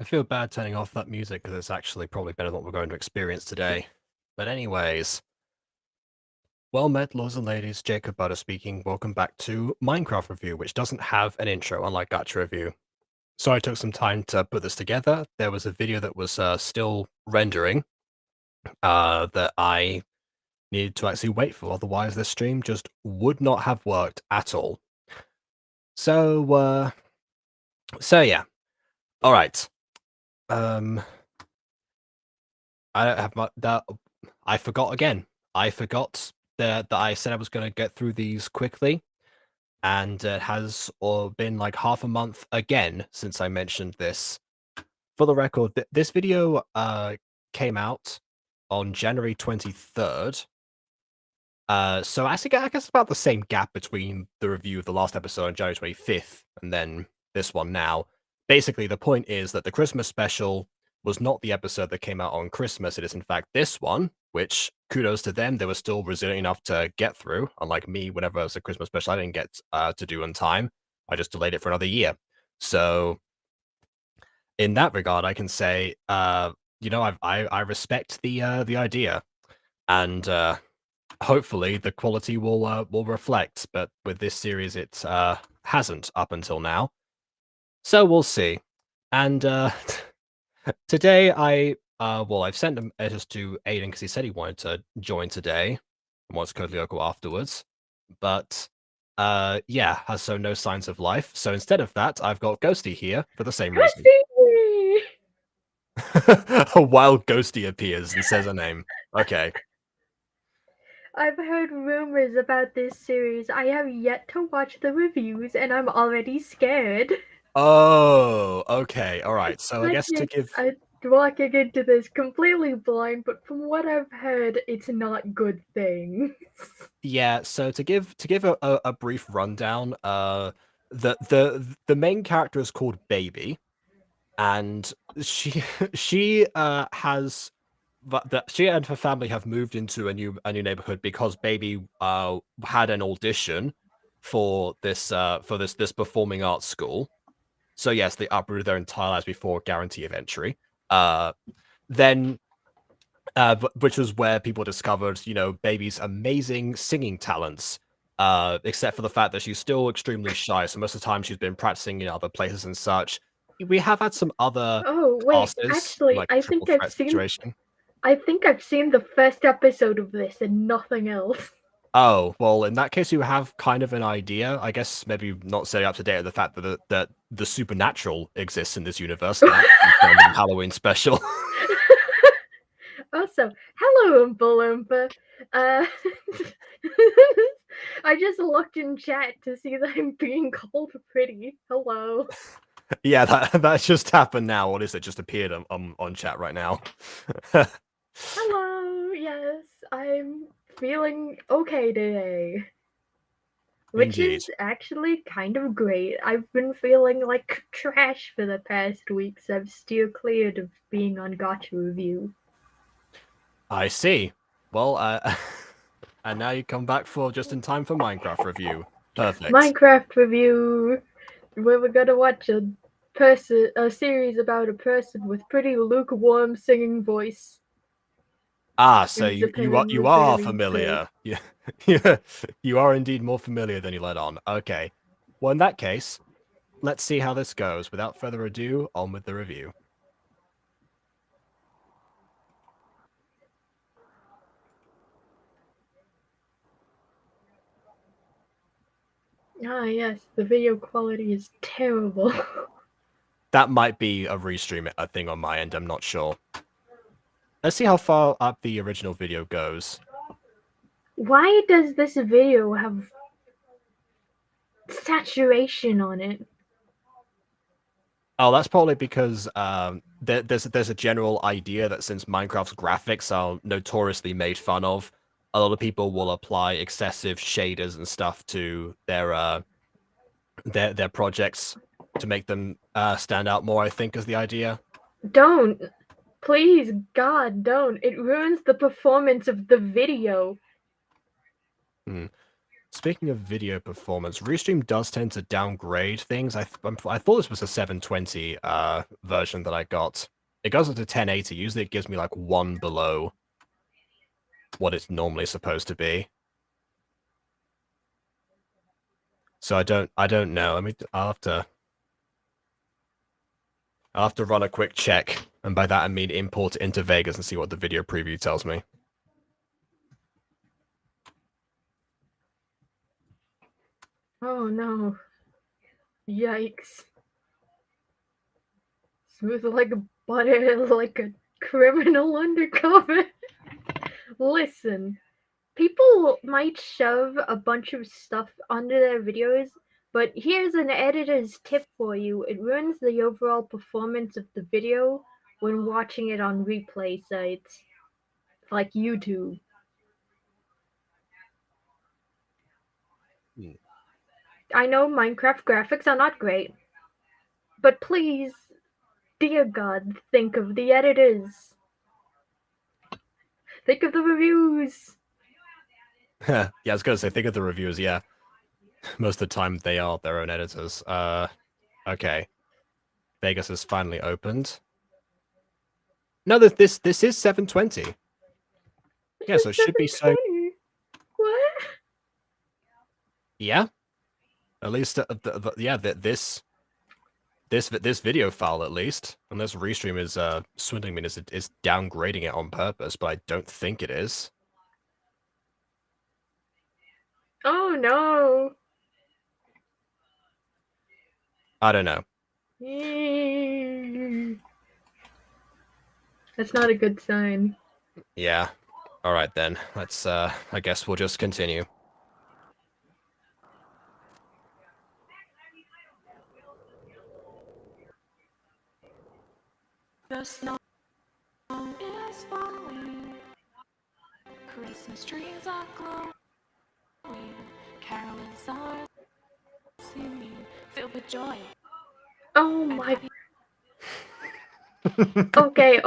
I feel bad turning off that music because it's actually probably better than what we're going to experience today. But anyways, well met, lords and ladies. Jacob Butter speaking. Welcome back to Minecraft Review, which doesn't have an intro, unlike Gacha Review. So I took some time to put this together. There was a video that was still rendering that I needed to actually wait for, otherwise this stream just would not have worked at all. So yeah. All right. I don't have that. I forgot again. I forgot that I said I was going to get through these quickly, and it has been like half a month again since I mentioned this. For the record, this video came out on January 23rd. So actually, I guess about the same gap between the review of the last episode on January 25th and then this one now. Basically, the point is that the Christmas special was not the episode that came out on Christmas. It is, in fact, this one, which kudos to them. They were still resilient enough to get through. Unlike me, whenever it was a Christmas special, I didn't get to do on time. I just delayed it for another year. So, in that regard, I can say, I respect the idea, and hopefully the quality will reflect. But with this series, it hasn't up until now. So we'll see. And today I've sent a message to Aiden because he said he wanted to join today and wants Kodlyoko afterwards. But yeah, has so no signs of life. So instead of that, I've got Ghosty here for the same reason. A wild Ghosty appears and says a name. Okay. I've heard rumors about this series. I have yet to watch the reviews and I'm already scared. Oh, okay. All right. So I guess to give I'm walking into this completely blind, but from what I've heard, it's not good things. Yeah, so to give a brief rundown, the main character is called Baby, and she she has that she and her family have moved into a new neighborhood because Baby had an audition for this performing arts school. So yes, they uprooted their entire lives before guarantee of entry. Then which was where people discovered, Baby's amazing singing talents. Except for the fact that she's still extremely shy, so most of the time she's been practicing in other places and such. We have had some other Oh wait, classes, actually, like triple threat situation. I think I've seen the first episode of this and nothing else. Oh, well, in that case, you have kind of an idea. I guess maybe not stay up to date with the fact that the supernatural exists in this universe, and that confirmed in the Halloween special. Also, hello, Oompa Loompa. I just looked in chat to see that I'm being called pretty. Hello. Yeah, that just happened now. What is it? Just appeared on chat right now. Hello. Yes, I'm feeling okay today. Which Indeed. is actually kind of great. I've been feeling like trash for the past week, so I've steered clear of being on Gacha Review. I see. Well, and now you come back for just in time for Minecraft review. Perfect. Minecraft Review, where we're gonna watch a series about a person with pretty lukewarm singing voice. Ah, so Whose you opinion you was are really familiar. sick. Yeah, you are indeed more familiar than you let on. Okay. Well, in that case, let's see how this goes. Without further ado, on with the review. Ah, yes, the video quality is terrible. That might be a restream thing on my end. I'm not sure. Let's see how far up the original video goes. Why does this video have saturation on it? Oh, that's probably because there's a general idea that since Minecraft's graphics are notoriously made fun of, a lot of people will apply excessive shaders and stuff to their projects to make them stand out more. I think is the idea. Don't. Please, God, don't. It ruins the performance of the video. speaking of video performance, Restream does tend to downgrade things. I thought this was a 720 version that I got. It goes up to 1080. Usually it gives me like one below what it's normally supposed to be. So I don't know. I'll have to run a quick check, and by that I mean import it into Vegas and see what the video preview tells me. Oh no. Yikes. Smooth like butter, like a criminal undercover. Listen, people might shove a bunch of stuff under their videos, but here's an editor's tip for you. It ruins the overall performance of the video when watching it on replay sites like YouTube. I know Minecraft graphics are not great, but please, dear God, think of the editors. Think of the reviews. Yeah, I was gonna say, think of the reviewers, yeah. Most of the time they are their own editors. Okay. Vegas has finally opened. No, this is 720. Yeah, so it should be so. What? Yeah. At least, yeah, this video file, at least, unless Restream is swindling me, is downgrading it on purpose, but I don't think it is. Oh no. I don't know. That's not a good sign. Yeah. All right then. Let's. I guess we'll just continue. The snow is falling. Christmas trees are glowing. Carols are singing. Filled with joy. Oh my. Okay.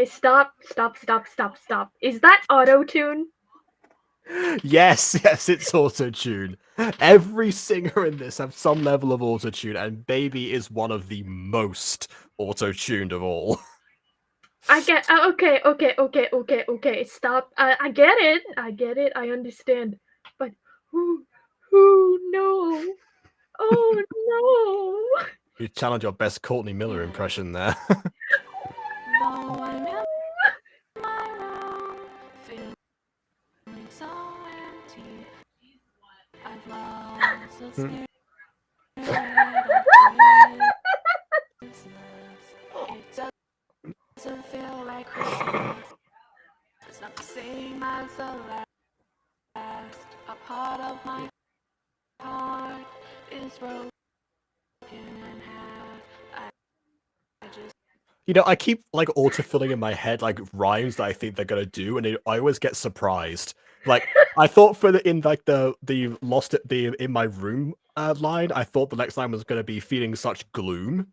Stop. Is that auto-tune? Yes, it's auto-tune. Every singer in this have some level of auto-tune, and Baby is one of the most auto-tuned of all. I get. Okay. Stop. I get it. I understand. But who no? Oh no! You challenge your best Courtney Miller impression there. Though I'm in my room, feeling so empty. I've lost the spirit of Christmas. It doesn't feel like Christmas. It's not the same as the last. A part of my heart is broken in half. I just You know, I keep like autofilling in my head like rhymes that I think they're gonna do, and I always get surprised. Like I thought for the lost at the in my room line, I thought the next line was gonna be feeling such gloom.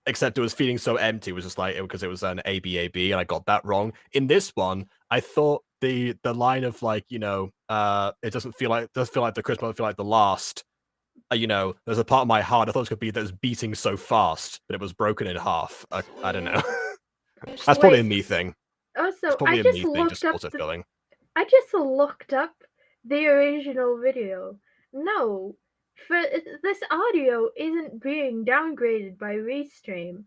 Except it was feeling so empty. It was just like because it was an ABAB, and I got that wrong. In this one, I thought the line of like it doesn't feel like the Christmas, doesn't feel like the last. There's a part of my heart I thought it was gonna be that was beating so fast, but it was broken in half. I don't know. That's probably a me thing. Also, It's probably I a just me thing, looked just up autofilling. I just looked up the original video. No, for this audio isn't being downgraded by Restream.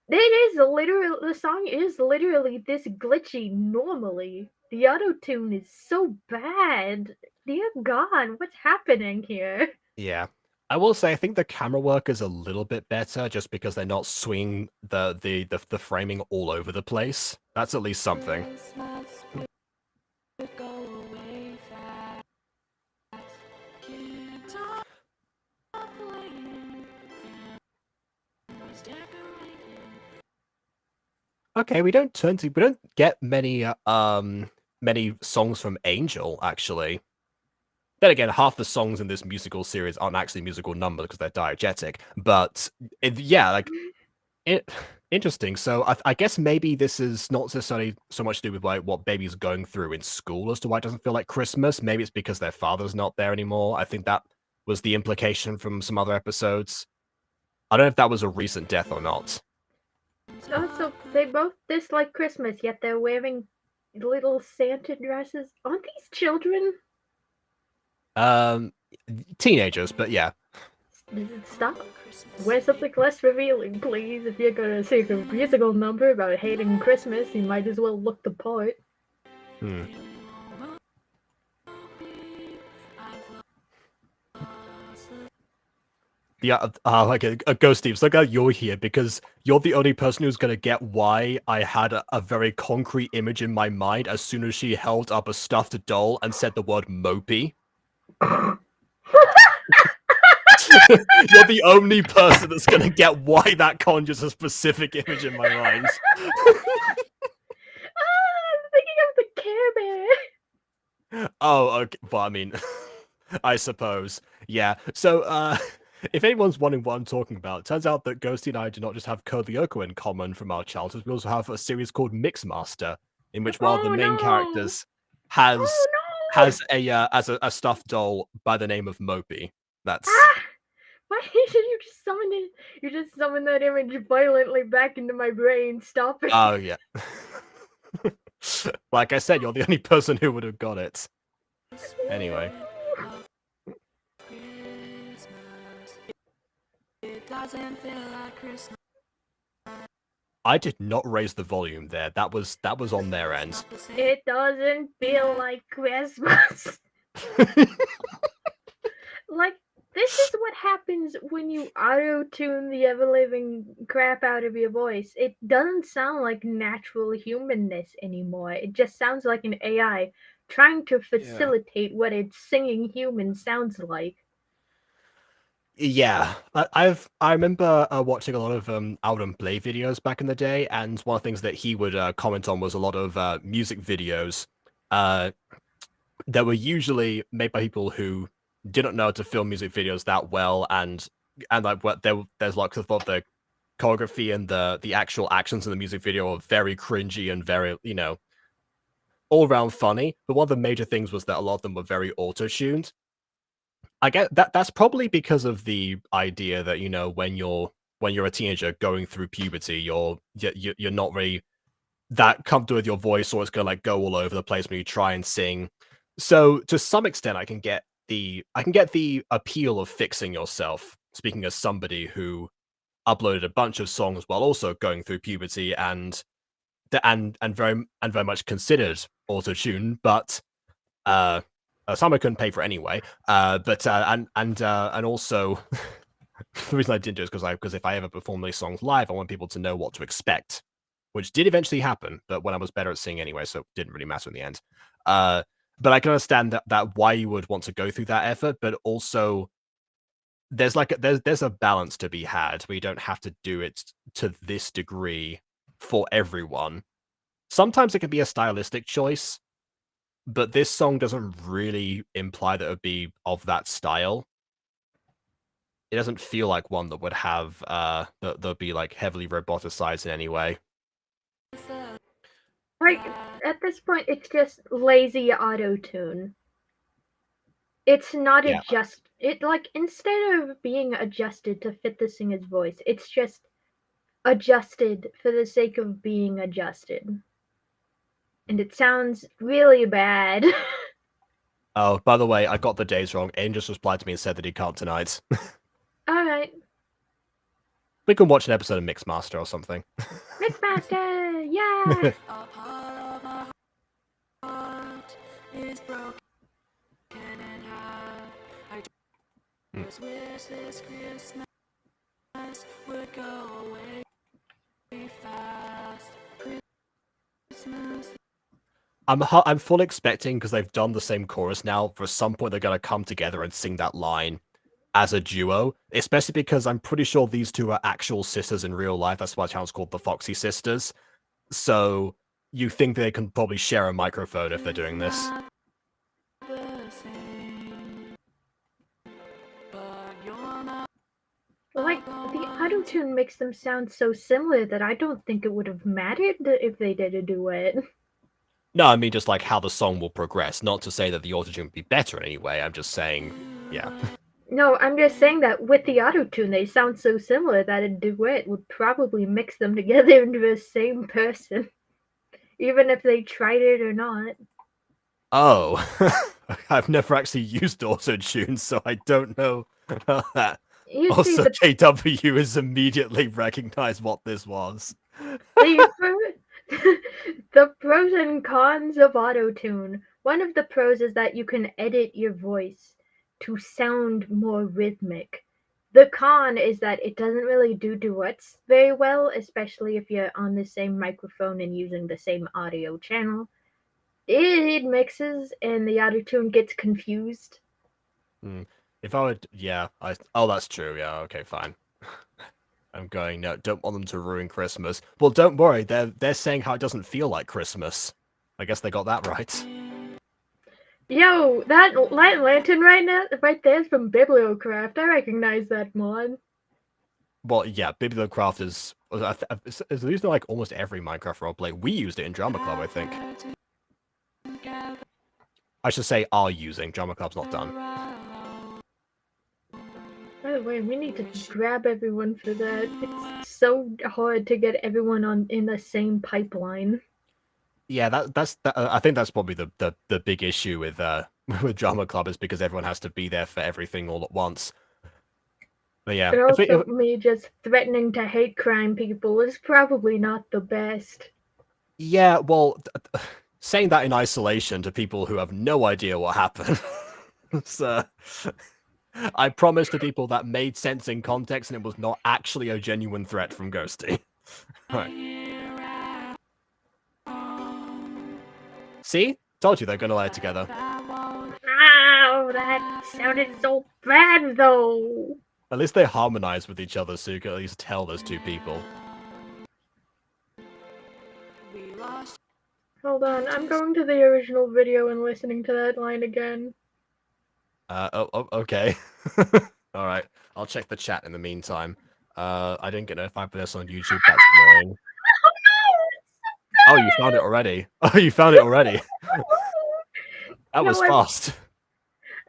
The song is literally this glitchy normally. The auto-tune is so bad. Dear God, what's happening here? Yeah. I will say I think the camera work is a little bit better just because they're not swinging the framing all over the place. That's at least something. Christmas will go away fast. Can't stop playing. Families decorating. Okay, we don't get many songs from Angel actually. Then again, half the songs in this musical series aren't actually musical numbers because they're diegetic. But yeah, like it. Interesting. So I guess maybe this is not necessarily so much to do with like what baby's going through in school as to why it doesn't feel like Christmas. Maybe it's because their father's not there anymore. I think that was the implication from some other episodes. I don't know if that was a recent death or not. Also, they both dislike Christmas, yet they're wearing little Santa dresses. Aren't these children? Um, Teenagers, but yeah. Stop. Wear something less revealing, please. If you're gonna sing a musical number about hating Christmas, you might as well look the part. Hmm. Yeah, like a Ghost Steve, look how you're here because you're the only person who's gonna get why I had a very concrete image in my mind as soon as she held up a stuffed doll and said the word mopey. You're the only person that's gonna get why that conjures a specific image in my mind. I'm thinking of the Care Bear. Oh, okay. Well, I mean, I suppose. Yeah. So, if anyone's wondering what I'm talking about, it turns out that Ghosty and I do not just have Code Lyoko in common from our childhood, we also have a series called Mixmaster, in which one of the Oh, main no. characters has Oh no! has a stuffed doll by the name of Mopey. That's Ah! Why did you just summon it? You just summoned that image violently back into my brain. Stop it. oh yeah. Like I said, you're the only person who would have got it. Anyway. It doesn't feel like Christmas. I did not raise the volume there. That was on their end. It doesn't feel like Christmas. Like, this is what happens when you auto-tune the ever-living crap out of your voice. It doesn't sound like natural humanness anymore. It just sounds like an AI trying to facilitate what its singing human sounds like. Yeah, I remember watching a lot of Alden Play videos back in the day, and one of the things that he would comment on was a lot of music videos that were usually made by people who didn't know how to film music videos that well, and like what there's like a lot of the choreography and the actual actions in the music video are very cringy and very all around funny. But one of the major things was that a lot of them were very auto-tuned. I get that that's probably because of the idea that, when you're a teenager going through puberty, you're not really that comfortable with your voice, or it's gonna like go all over the place when you try and sing. So to some extent I can get the appeal of fixing yourself, speaking as somebody who uploaded a bunch of songs while also going through puberty and very much considered auto-tune, but some I couldn't pay for anyway. But and also the reason I didn't do it is because if I ever perform these songs live, I want people to know what to expect, which did eventually happen. But when I was better at singing anyway, so it didn't really matter in the end. But I can understand that why you would want to go through that effort, but also there's a balance to be had where you don't have to do it to this degree for everyone. Sometimes it can be a stylistic choice, but this song doesn't really imply that it would be of that style. It doesn't feel like one that would have that'd be like heavily roboticized in any way. Like, at this point, it's just lazy auto-tune. It's not Yeah. instead of being adjusted to fit the singer's voice, it's just adjusted for the sake of being adjusted. And it sounds really bad. Oh, by the way, I got the days wrong. Aiden just replied to me and said that he can't tonight. Alright. We can watch an episode of Mixmaster or something. Mixmaster! Yeah! A part of my heart is broken in half. I just wish this Christmas would go away fast. Christmas. I'm full expecting, because they've done the same chorus now, for some point they're gonna come together and sing that line as a duo, especially because I'm pretty sure these two are actual sisters in real life. That's why the channel's called the Foxy Sisters. So you think they can probably share a microphone if they're doing this. Like, the auto-tune makes them sound so similar that I don't think it would have mattered if they did a duet. No, I mean just like how the song will progress. Not to say that the autotune would be better in any way. I'm just saying, yeah. No, I'm just saying that with the auto-tune, they sound so similar that a duet would probably mix them together into the same person, even if they tried it or not. Oh, I've never actually used autotune, so I don't know that. You see, Also, KW has immediately recognized what this was. the pros and cons of auto-tune. One of the pros is that you can edit your voice to sound more rhythmic. The con is that it doesn't really do duets very well, especially if you're on the same microphone and using the same audio channel. It mixes and the auto-tune gets confused. If I would, yeah, oh, that's true. Yeah, okay, fine. I'm going, no, don't want them to ruin Christmas. Well, don't worry, they're saying how it doesn't feel like Christmas. I guess they got that right. Yo, that light lantern right there is from Bibliocraft. I recognize that mod. Well, yeah, Bibliocraft is used in like almost every Minecraft roleplay. We used it in Drama Club, I think. I should say are using. Drama Club's not done. By the way, we need to grab everyone for that. It's so hard to get everyone in the same pipeline. Yeah, I think that's probably the big issue with with Drama Club is because everyone has to be there for everything all at once. But yeah, And also, me just threatening to hate crime people is probably not the best. Yeah, well, saying that in isolation to people who have no idea what happened. So, I promised to people that made sense in context and it was not actually a genuine threat from Ghosty. Right. See? Told you they're gonna lie together. Ow, that sounded so bad though. At least they harmonize with each other so you can at least tell there's two people. Hold on, I'm going to the original video and listening to that line again. Okay. Alright, I'll check the chat in the meantime. I didn't get notified for this on YouTube, that's annoying. Oh, you found it already. Oh, you found it already. That was fast.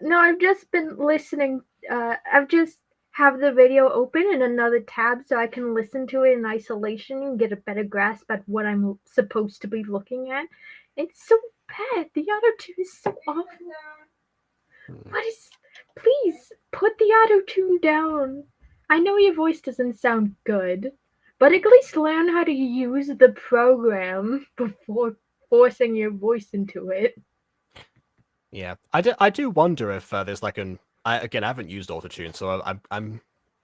No, I've just been listening. I've just have the video open in another tab so I can listen to it in isolation and get a better grasp at what I'm supposed to be looking at. It's so bad. The auto-tune is so awful. What is... Please, put the auto-tune down. I know your voice doesn't sound good, but at least learn how to use the program before forcing your voice into it. Yeah, I do wonder if there's like I haven't used autotune, so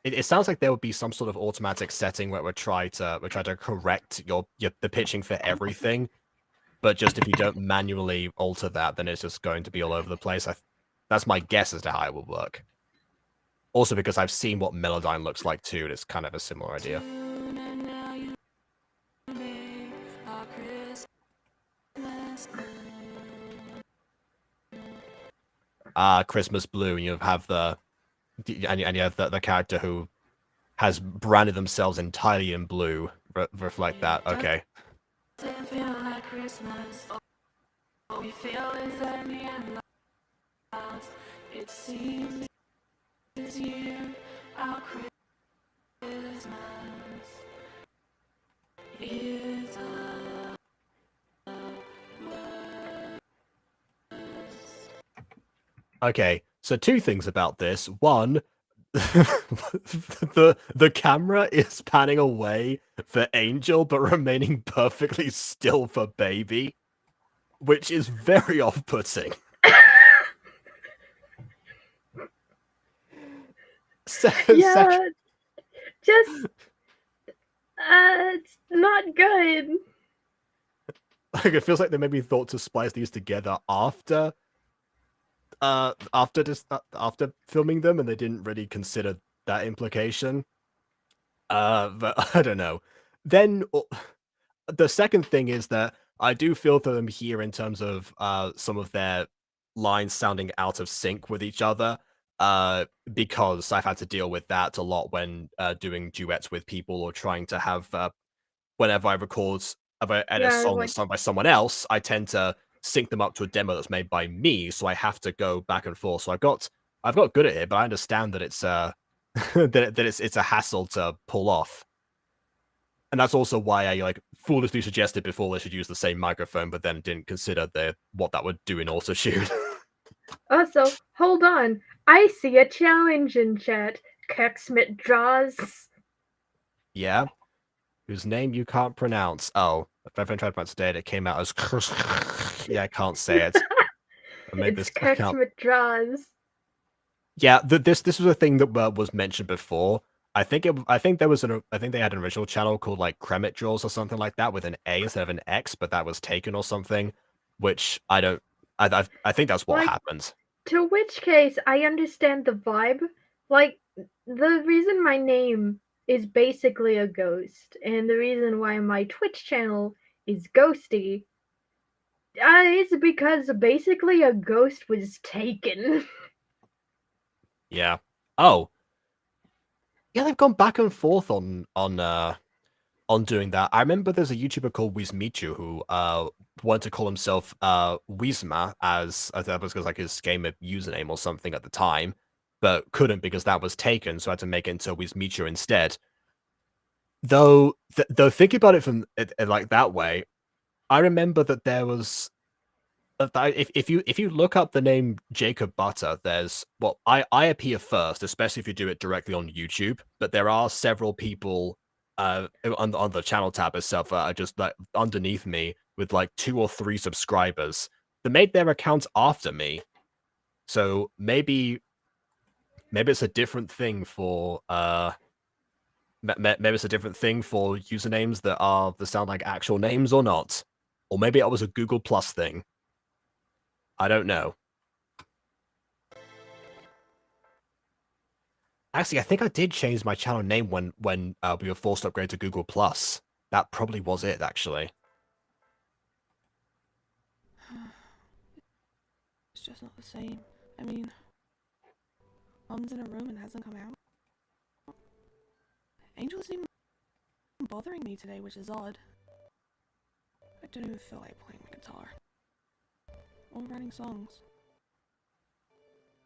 it sounds like there would be some sort of automatic setting where we try to correct the pitching for everything, but just if you don't manually alter that, then it's just going to be all over the place. That's my guess as to how it will work. Also because I've seen what Melodyne looks like too, and it's kind of a similar idea. Christmas Blue, and you have the character who has branded themselves entirely in blue. Reflect that. Okay. It seems this year our Christmas is Okay, so two things about this. One, the camera is panning away for Angel, but remaining perfectly still for Baby, which is very off-putting. Yeah, just it's not good. Like it feels like they maybe thought to splice these together after filming them, and they didn't really consider that implication. But I don't know. Then the second thing is that I do feel for them here in terms of some of their lines sounding out of sync with each other. because I've had to deal with that a lot when doing duets with people or trying to have whenever I record, if I edit a Yeah, song that's like sung by someone else, I tend to sync them up to a demo that's made by me, so I have to go back and forth. So I've got good at it, but I understand that it's that it's a hassle to pull off. And that's also why I like foolishly suggested before they should use the same microphone, but then didn't consider what that would do in autotune. also, hold on. I see a challenge in chat. Keksmit draws. Yeah, whose name you can't pronounce. Oh, if I've tried to pronounce it, it came out as yeah, I can't say it. I made It's this account. Keksmit draws. Yeah, this was a thing that was mentioned before. I think I think they had an original channel called like Kremit Draws or something like that with an A instead of an X, but that was taken or something, which I don't. I think that's what Like, happened. to which case, I understand the vibe. Like, the reason my name is basically a ghost, and the reason why my Twitch channel is Ghosty, is because basically a ghost was taken. Yeah. Oh, yeah, they've gone back and forth on doing that. I remember there's a YouTuber called Wizmichu who wanted to call himself Wizma as that was like his gamer username or something at the time, but couldn't because that was taken, so I had to make it into Wizmichu instead. Though thinking about it from like that way, I remember that there was if you look up the name Jacob Butter, there's well, I appear first, especially if you do it directly on YouTube. But there are several people on the channel tab itself that are just like underneath me with like 2 or 3 subscribers that made their accounts after me. So maybe it's a different thing for maybe it's a different thing for usernames that sound like actual names or not, or maybe it was a Google Plus thing. I don't know. Actually, I think I did change my channel name when we were forced to upgrade to Google Plus. That probably was it, actually. It's just not the same. I mean, Mom's in a room and hasn't come out. Angel isn't even bothering me today, which is odd. I don't even feel like playing my guitar. Or writing songs.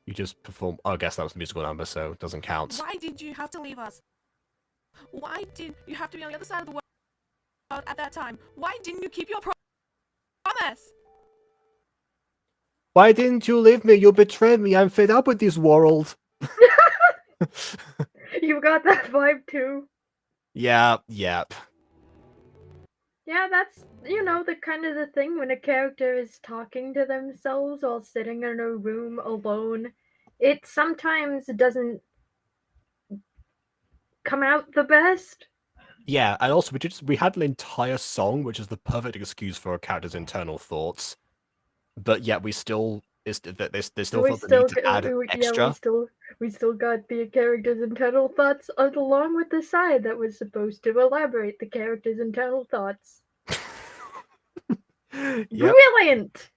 You just perform. Oh, I guess that was the musical number, so it doesn't count. Why did you have to leave us? Why did you have to be on the other side of the world at that time? Why didn't you keep your promise? Why didn't you leave me? You betrayed me. I'm fed up with this world. You got that vibe too. Yeah, yep. Yeah, that's, the kind of the thing when a character is talking to themselves while sitting in a room alone. It sometimes doesn't come out the best. Yeah, and also we had an entire song, which is the perfect excuse for a character's internal thoughts, but yet they still felt the need to add extra. We still got the character's internal thoughts along with the side that was supposed to elaborate the character's internal thoughts. Yep. Brilliant!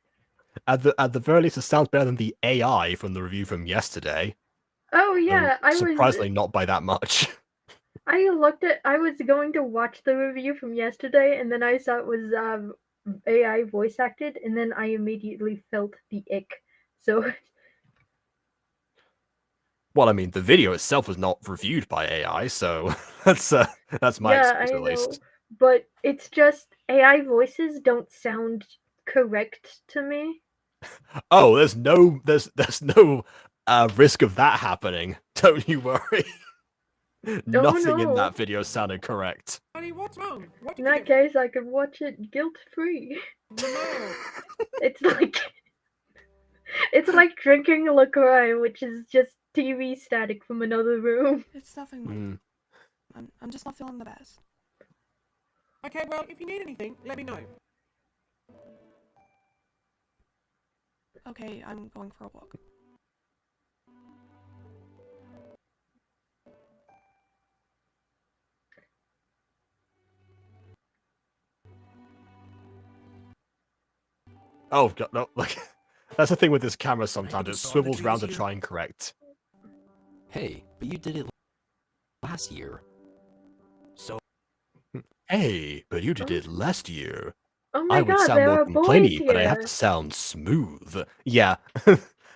At the very least, it sounds better than the AI from the review from yesterday. Oh yeah, Surprisingly, not by that much. I was going to watch the review from yesterday, and then I saw it was AI voice acted, and then I immediately felt the ick. So, Well, I mean, the video itself was not reviewed by AI, so that's my yeah, excuse I at know, least. but it's just AI voices don't sound correct to me. Oh, there's no risk of that happening. Don't you worry. Nothing in no. that video sounded correct. Honey, what's wrong? What In did you that case, I could watch it guilt free. do? No. It's like drinking LaCroix, which is just TV static from another room. It's nothing. Mm. I'm just not feeling the best. Okay, well, if you need anything, let me know. Okay, I'm going for a walk. Oh god, no! Look, that's the thing with this camera. Sometimes it saw the swivels round to trees you- try and correct. Hey, but you did it last year. So, Hey, but you did it last year. Oh I my would god, sound there more are boys complainy, but I have here. to sound smooth. Yeah,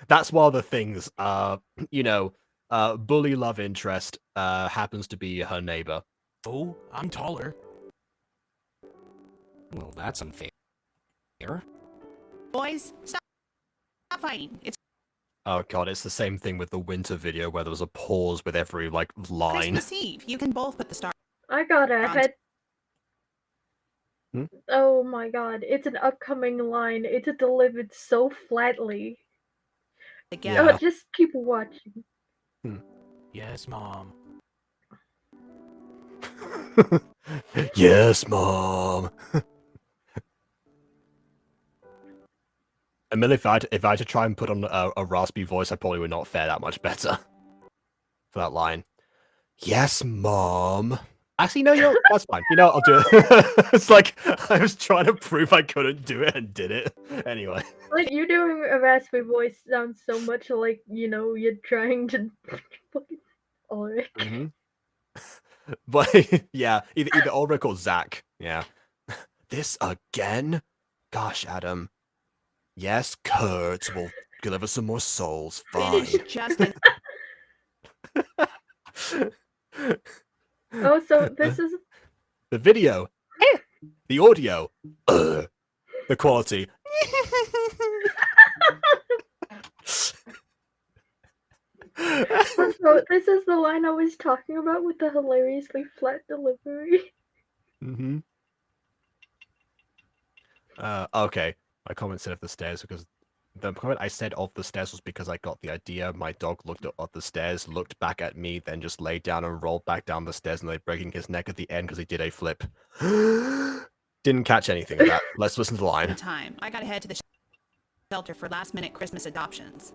that's one of the things. You know, bully love interest happens to be her neighbor. oh, I'm taller. Well, that's unfair. Boys, stop fighting. It's Oh god, it's the same thing with the winter video where there was a pause with every like line. Christmas Eve. You can both put the star I got a on head. Hmm? Oh my god, it's an upcoming line. It's delivered so flatly. together. Oh, just keep watching. Yes, Mom. Yes, mom. I mean, if I had to try and put on a raspy voice, I probably would not fare that much better for that line. Yes, mom. Actually, no, that's fine. You know, I'll do it. It's like I was trying to prove I couldn't do it and did it. Anyway. Like, you doing a raspy voice sounds so much like, you know, you're trying to fucking Ulrich. Mm-hmm. But yeah, either Ulrich or Zach. Yeah. This again? Gosh, Adam. Yes, Kurt will deliver some more souls. Fine. Finish Justin. Oh, so this is The video. The audio. The quality. so this is the line I was talking about with the hilariously flat delivery. Mm-hmm. Okay. My comment said of the stairs because the comment I said of the stairs was because I got the idea. My dog looked up the stairs, looked back at me, then just laid down and rolled back down the stairs, and they breaking his neck at the end because he did a flip. Didn't catch anything of that. Let's listen to the line. Time. I gotta head to the shelter for last-minute Christmas adoptions.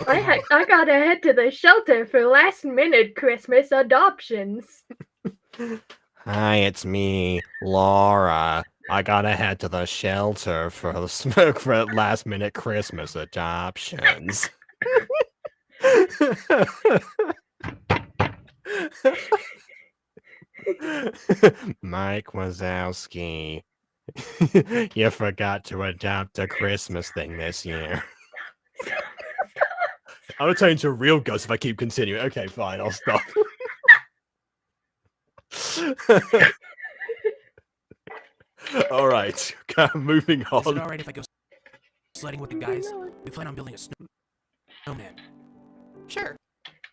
I gotta head to the shelter for last minute Christmas adoptions. Hi, it's me, Laura. I gotta head to the shelter for the for last minute Christmas adoptions. Mike Wazowski, you forgot to adopt a Christmas thing this year. I'm gonna turn into real ghost if I keep continuing. Okay, fine, I'll stop. All right, moving Is it on. alright if I go sledding with the guys? We plan on building a snowman. Sure.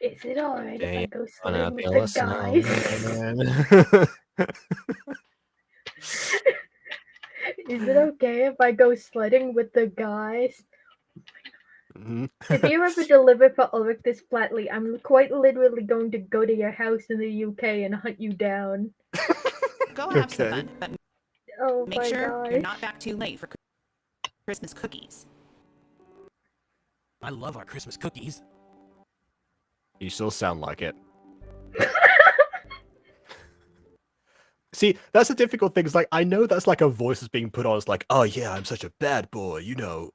Is it alright if I go Wanna sledding build with a the guys? snowman? Is it okay if I go sledding with the guys? Mhm. If you ever deliver for Ulrich this flatly, I'm quite literally going to go to your house in the UK and hunt you down. Go have some Okay. fun, but Oh make my sure god. you're not back too late for Christmas cookies. I love our Christmas cookies. You still sound like it. See, that's the difficult thing. Is like I know that's like a voice that's being put on. It's like, oh yeah, I'm such a bad boy, you know,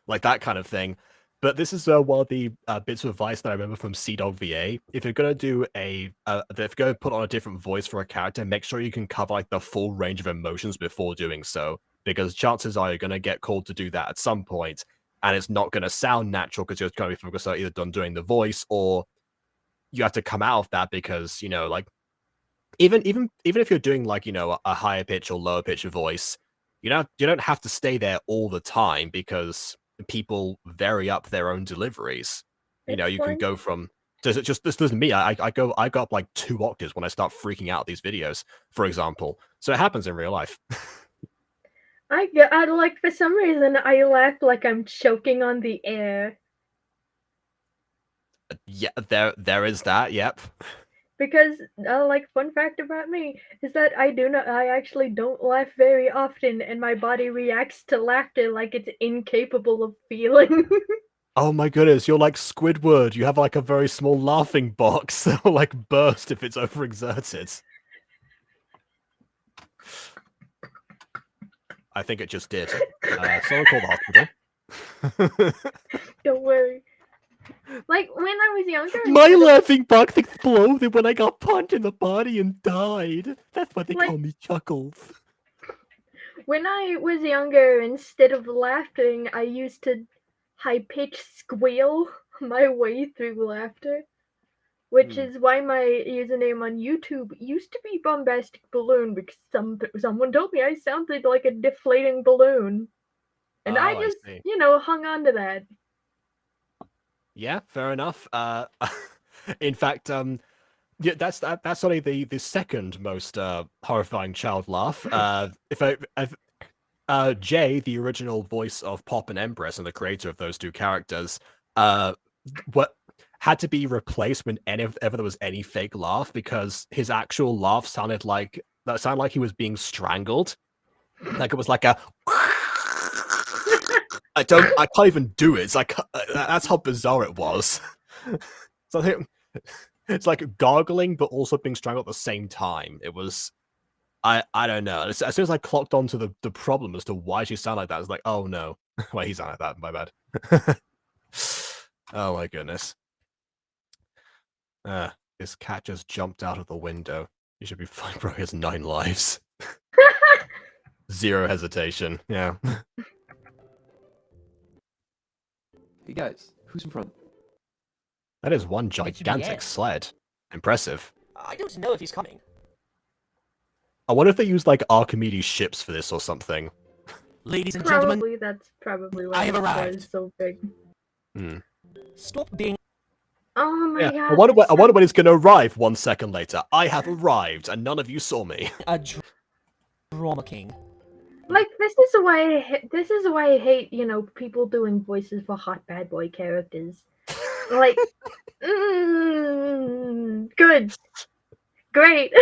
like that kind of thing. But this is one of the bits of advice that I remember from CDog VA. If you're gonna do if you're gonna put on a different voice for a character, make sure you can cover like the full range of emotions before doing so, because chances are you're gonna get called to do that at some point, and it's not gonna sound natural because you're gonna be focused on either done doing the voice or you have to come out of that because you know like even if you're doing like you know a higher pitch or lower pitch voice, you don't have to stay there all the time because people vary up their own deliveries. You know, you can Explain. go from this isn't me. I go up like 2 octaves when I start freaking out these videos, for example. So it happens in real life. I like for some reason I laugh like I'm choking on the air. Yeah, there is that. Yep. Because like fun fact about me is that I actually don't laugh very often and my body reacts to laughter like it's incapable of feeling. Oh my goodness, you're like Squidward. You have like a very small laughing box that will like burst if it's overexerted. I think it just did. Someone called the hospital. Don't worry. Like when I was younger, My instead of- laughing butt exploded when I got punched in the body and died. That's why they Like- call me Chuckles. when I was younger, instead of laughing, I used to high-pitched squeal my way through laughter, which is why my username on YouTube used to be Bombastic Balloon, because someone told me I sounded like a deflating balloon, and I Oh, I just, see. hung on to that. Yeah, fair enough. In fact, yeah, that's only the second most horrifying child laugh. If Jay, the original voice of Pop and Empress and the creator of those two characters, what had to be replaced whenever there was any fake laugh because his actual laugh sounded like he was being strangled. Like it was like a. I can't even do it. It's like that's how bizarre it was. So I think it's like gargling, but also being strangled at the same time. It was. I don't know. As soon as I clocked onto the problem as to why she sounded like that, I was like, oh no, why he sounded like that? My bad. Oh my goodness. This cat just jumped out of the window. You should be fine, bro. He has 9 lives. Zero hesitation. Yeah. Hey guys, who's in front? That is one It should be gigantic Ed. sled. Impressive. I don't know if he's coming. I wonder if they use like Archimedes ships for this or something. Ladies and gentlemen, Probably that's probably why I have the square arrived. is so big. stop being Oh my Yeah. god. I wonder this when it's going to arrive 1 second later. I have arrived and none of you saw me. a drama king. Like this is why I hate, people doing voices for hot bad boy characters. Like, good, great.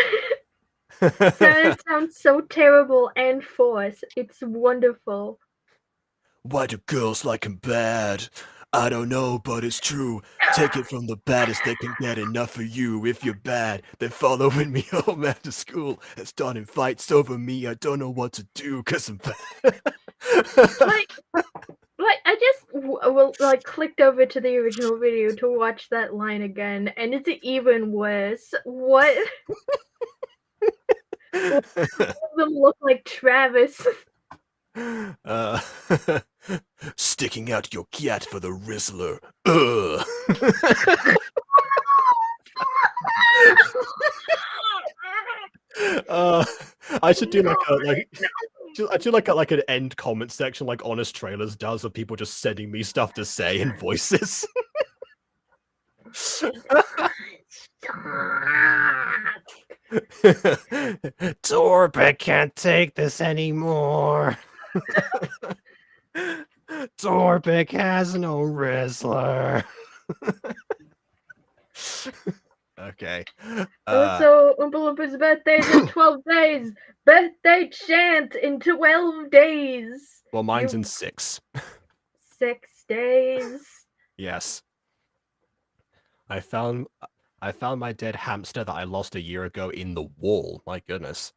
It sounds so terrible and forced. It's wonderful. Why do girls like him bad? I don't know, but it's true. Take it from the baddest they can get enough of you. If you're bad, then following me home after school and starting fights over me. I don't know what to do because I'm bad. Like I just clicked over to the original video to watch that line again, and it's even worse. What? All of them look like Travis. Sticking out your cat for the Rizzler. Ugh. I should do I do like an end comment section like Honest Trailers does of people just sending me stuff to say in voices. Torbe can't take this anymore. Torbic has no Rizzler. Okay. Also, Oompa Loompa's birthday's in 12 days. Birthday chant in 12 days. Well, mine's You- in 6. 6 days. Yes. I found my dead hamster that I lost a year ago in the wall. My goodness.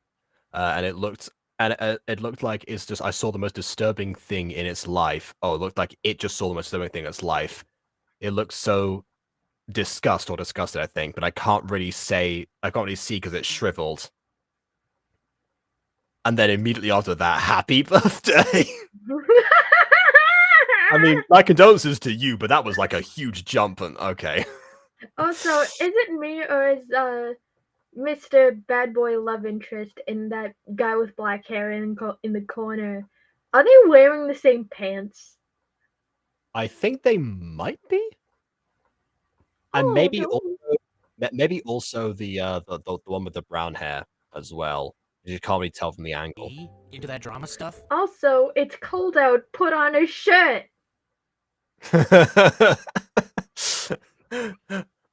And it looked like it's just I saw the most disturbing thing in its life. Oh, it looked like it just saw the most disturbing thing in its life. It looked so disgusted, I think, but I can't really see because it's shriveled. And then immediately after that, happy birthday. I mean, my condolences to you, but that was like a huge jump. And okay. Also, is it me or is Mr. Bad Boy love interest and that guy with black hair in the corner? Are they wearing the same pants? I think they might be, and Oh, maybe no. also the one with the brown hair as well. You can't really tell from the angle. Me into that drama stuff. Also, it's cold out. Put on a shirt.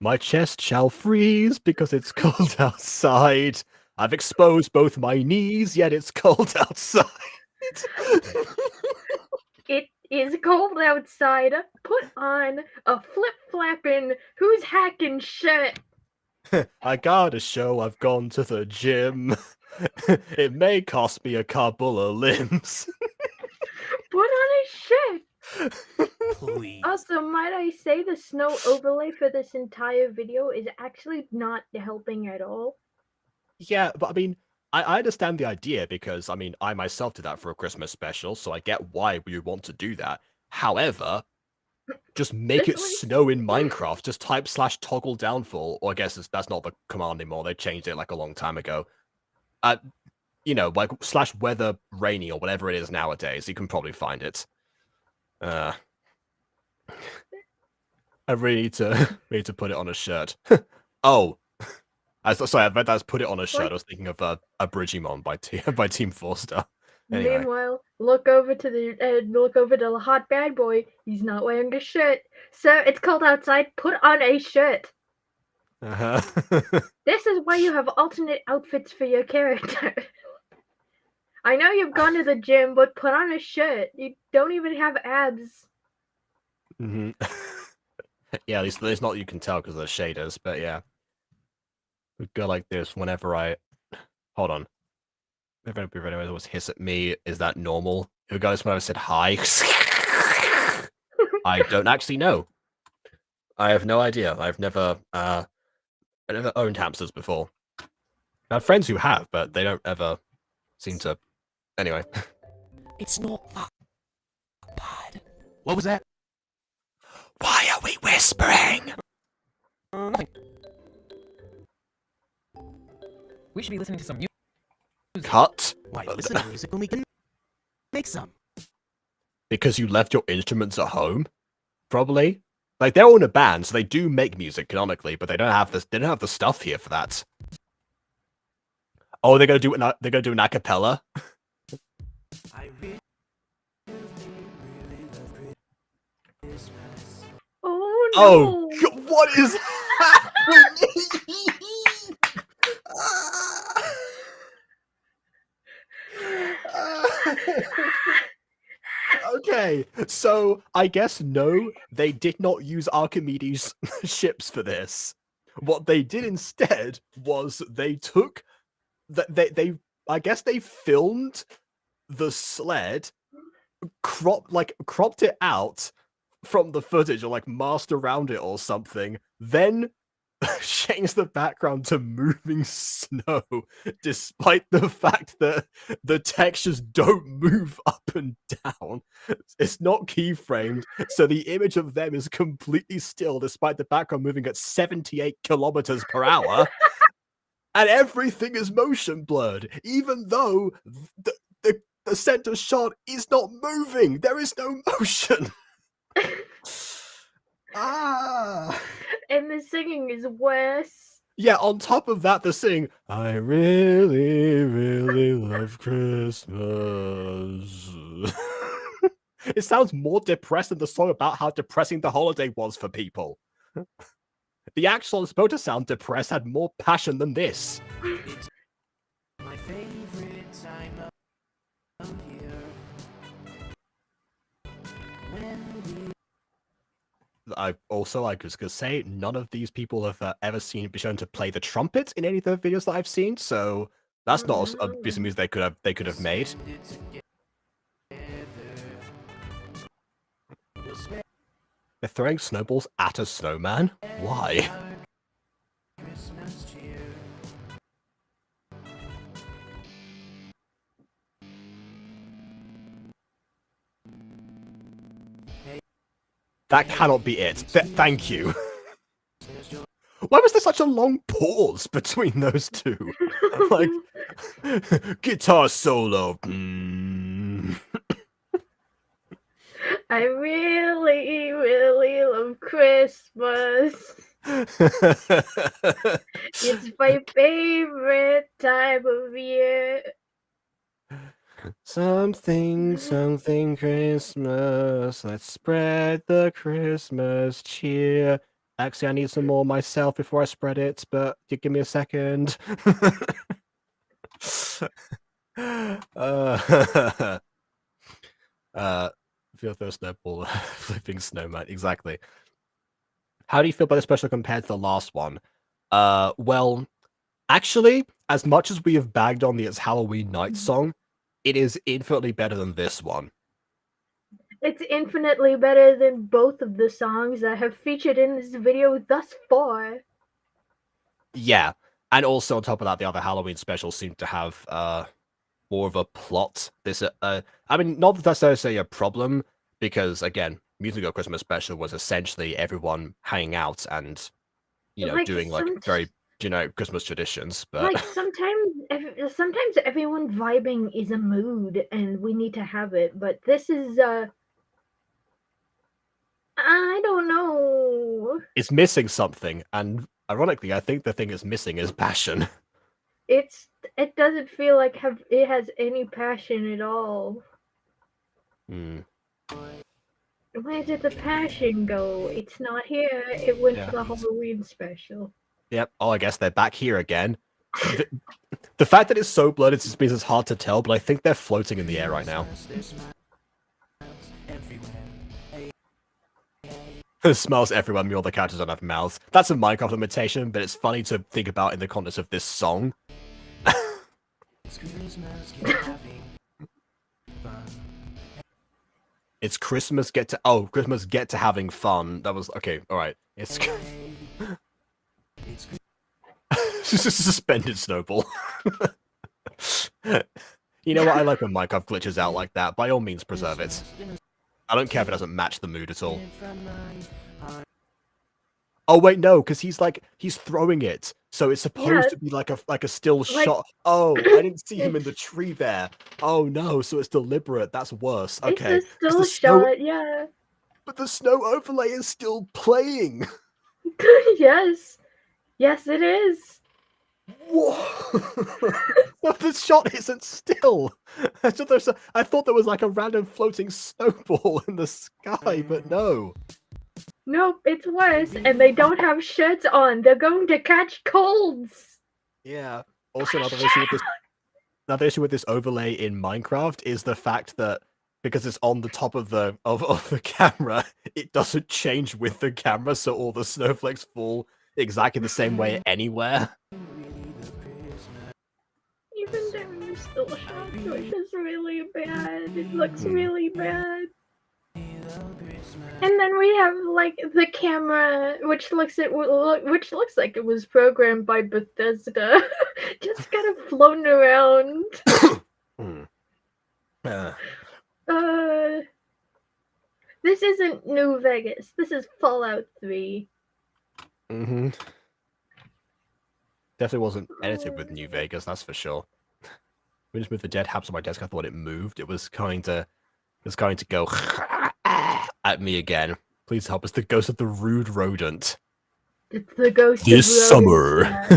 My chest shall freeze because it's cold outside. I've exposed both my knees, yet it's cold outside. It is cold outside. Put on a flip-flapping, who's hacking shirt. I gotta show I've gone to the gym. It may cost me a couple of limbs. Put on a shirt. Please. Also, might I say the snow overlay for this entire video is actually not helping at all. Yeah, but I mean, I understand the idea because I mean, I myself did that for a Christmas special, so I get why you want to do that. However, just make This it one's- snow in Minecraft. Just type /toggle downfall, or I guess that's not the command anymore. They changed it like a long time ago. You know, like /weather rainy or whatever it is nowadays. You can probably find it. I really need to need to put it on a shirt. Oh, sorry, I meant that's put it on a shirt. What? I was thinking of a Brigimon by by Team Forster. Anyway. Meanwhile, look over to the hot bad boy. He's not wearing a shirt. Sir, it's cold outside. Put on a shirt. Uh-huh. This is why you have alternate outfits for your character. I know you've gone to the gym, but put on a shirt. You don't even have abs. hmm Yeah, at least not you can tell because of the shaders, but yeah. We go like this whenever I... Hold on. If anyone always hiss at me, is that normal? Who goes when I said hi? I don't actually know. I have no idea. I never owned hamsters before. I have friends who have, but they don't ever seem to... Anyway. It's not that bad. What was that? Why are we whispering? Nothing. We should be listening to some music. Cut. Why listen to music when we can make some? Because you left your instruments at home? Probably. Like, they're all in a band, so they do make music canonically, but they don't have this. They don't have the stuff here for that. Oh, they're gonna do it. They're gonna do an acapella. I really love Christmas. Oh no! Oh, what is happening? Okay, so I guess no, they did not use Archimedes ships for this. What they did instead was they took they I guess they filmed the sled, cropped it out from the footage or like masked around it or something, then changed the background to moving snow, despite the fact that the textures don't move up and down. It's not keyframed, so the image of them is completely still, despite the background moving at 78 kilometers per hour. And everything is motion blurred, even though the center shot is not moving. There is no motion. And the singing is worse. Yeah, on top of that, the sing, I really, really love Christmas. It sounds more depressed than the song about how depressing the holiday was for people. The actual song supposed to sound depressed had more passion than this. It's my favorite time of year. When we I was gonna say, none of these people have ever been shown to play the trumpet in any of the videos that I've seen, so that's not a piece of music they could have made. spend it together. We'll spend They're throwing snowballs at a snowman? Why? our Christmas cheer. That cannot be it. Thank you. There's your Why was there such a long pause between those two? Like, guitar solo. I really, really love Christmas. It's my favorite time of year. Something Christmas. Let's spread the Christmas cheer. Actually, I need some more myself before I spread it, but you give me a second. Feel the snowball flipping snowman. Exactly. How do you feel about the special compared to the last one? Well, actually, as much as we have bagged on the It's Halloween Night song, it is infinitely better than this one. It's infinitely better than both of the songs that have featured in this video thus far. Yeah, and also on top of that, the other Halloween specials seem to have more of a plot. I mean, not that that's necessarily a problem, because again, Musical Christmas Special was essentially everyone hanging out and Like doing like very generic Christmas traditions. But like sometimes everyone vibing is a mood and we need to have it, but this is I don't know. it's missing something, and ironically, I think the thing it's missing is passion. It doesn't feel like it has any passion at all. Hmm. Where did the passion go? It's not here. It went Yeah. to the Halloween special. Yep. Oh, I guess they're back here again. The fact that it's so blurred just means it's hard to tell, but I think they're floating in the air right now. It smells everywhere, me all the characters don't have mouths. That's a Minecraft limitation, but it's funny to think about in the context of this song. It's Christmas get to having fun. That was okay, alright. It's just a suspended snowball. You know what? I like when Minecraft glitches out like that. By all means, preserve it. I don't care if it doesn't match the mood at all. Oh wait, no, because he's throwing it, so it's supposed to be like a still shot. Oh, I didn't see him in the tree there. Oh no, so it's deliberate. That's worse. Okay, It's a still shot, yeah. But the snow overlay is still playing. Yes, it is. What? The shot isn't still. I thought there was like a random floating snowball in the sky, but no. Nope, it's worse, and they don't have shirts on. They're going to catch colds. Yeah. Also, another issue with this overlay in Minecraft is the fact that because it's on the top of the camera, it doesn't change with the camera, so all the snowflakes fall exactly the same way anywhere. Even though you're still shocked, which is really bad. It looks really bad. And then we have like the camera, which looks like it was programmed by Bethesda, just kind of floating around. This isn't New Vegas. This is Fallout 3. Mm-hmm. Definitely wasn't edited with New Vegas, that's for sure. We just moved the dead habs on my desk. I thought it moved. It was going to go at me again. Please help us. The ghost of the rude rodent. It's the ghost this of summer.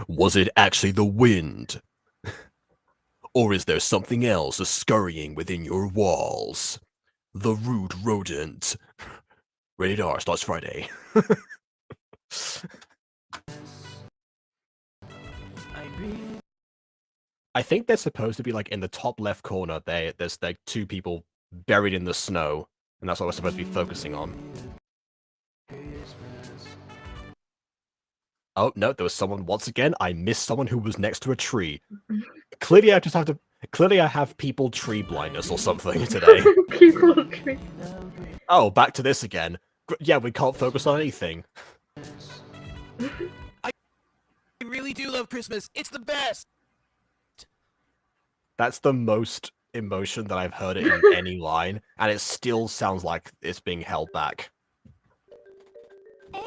Was it actually the wind? Or is there something else scurrying within your walls? The rude rodent. Rated R starts Friday. I think they're supposed to be like in the top left corner. There's like two people buried in the snow, and that's what we're supposed to be focusing on. Oh no, there was someone once again. I missed someone who was next to a tree. Clearly, I have people tree blindness or something today. People tree. Oh, back to this again. Yeah, we can't focus on anything. I really do love Christmas. It's the best. That's the most emotion that I've heard it in any line, and it still sounds like it's being held back. Fire!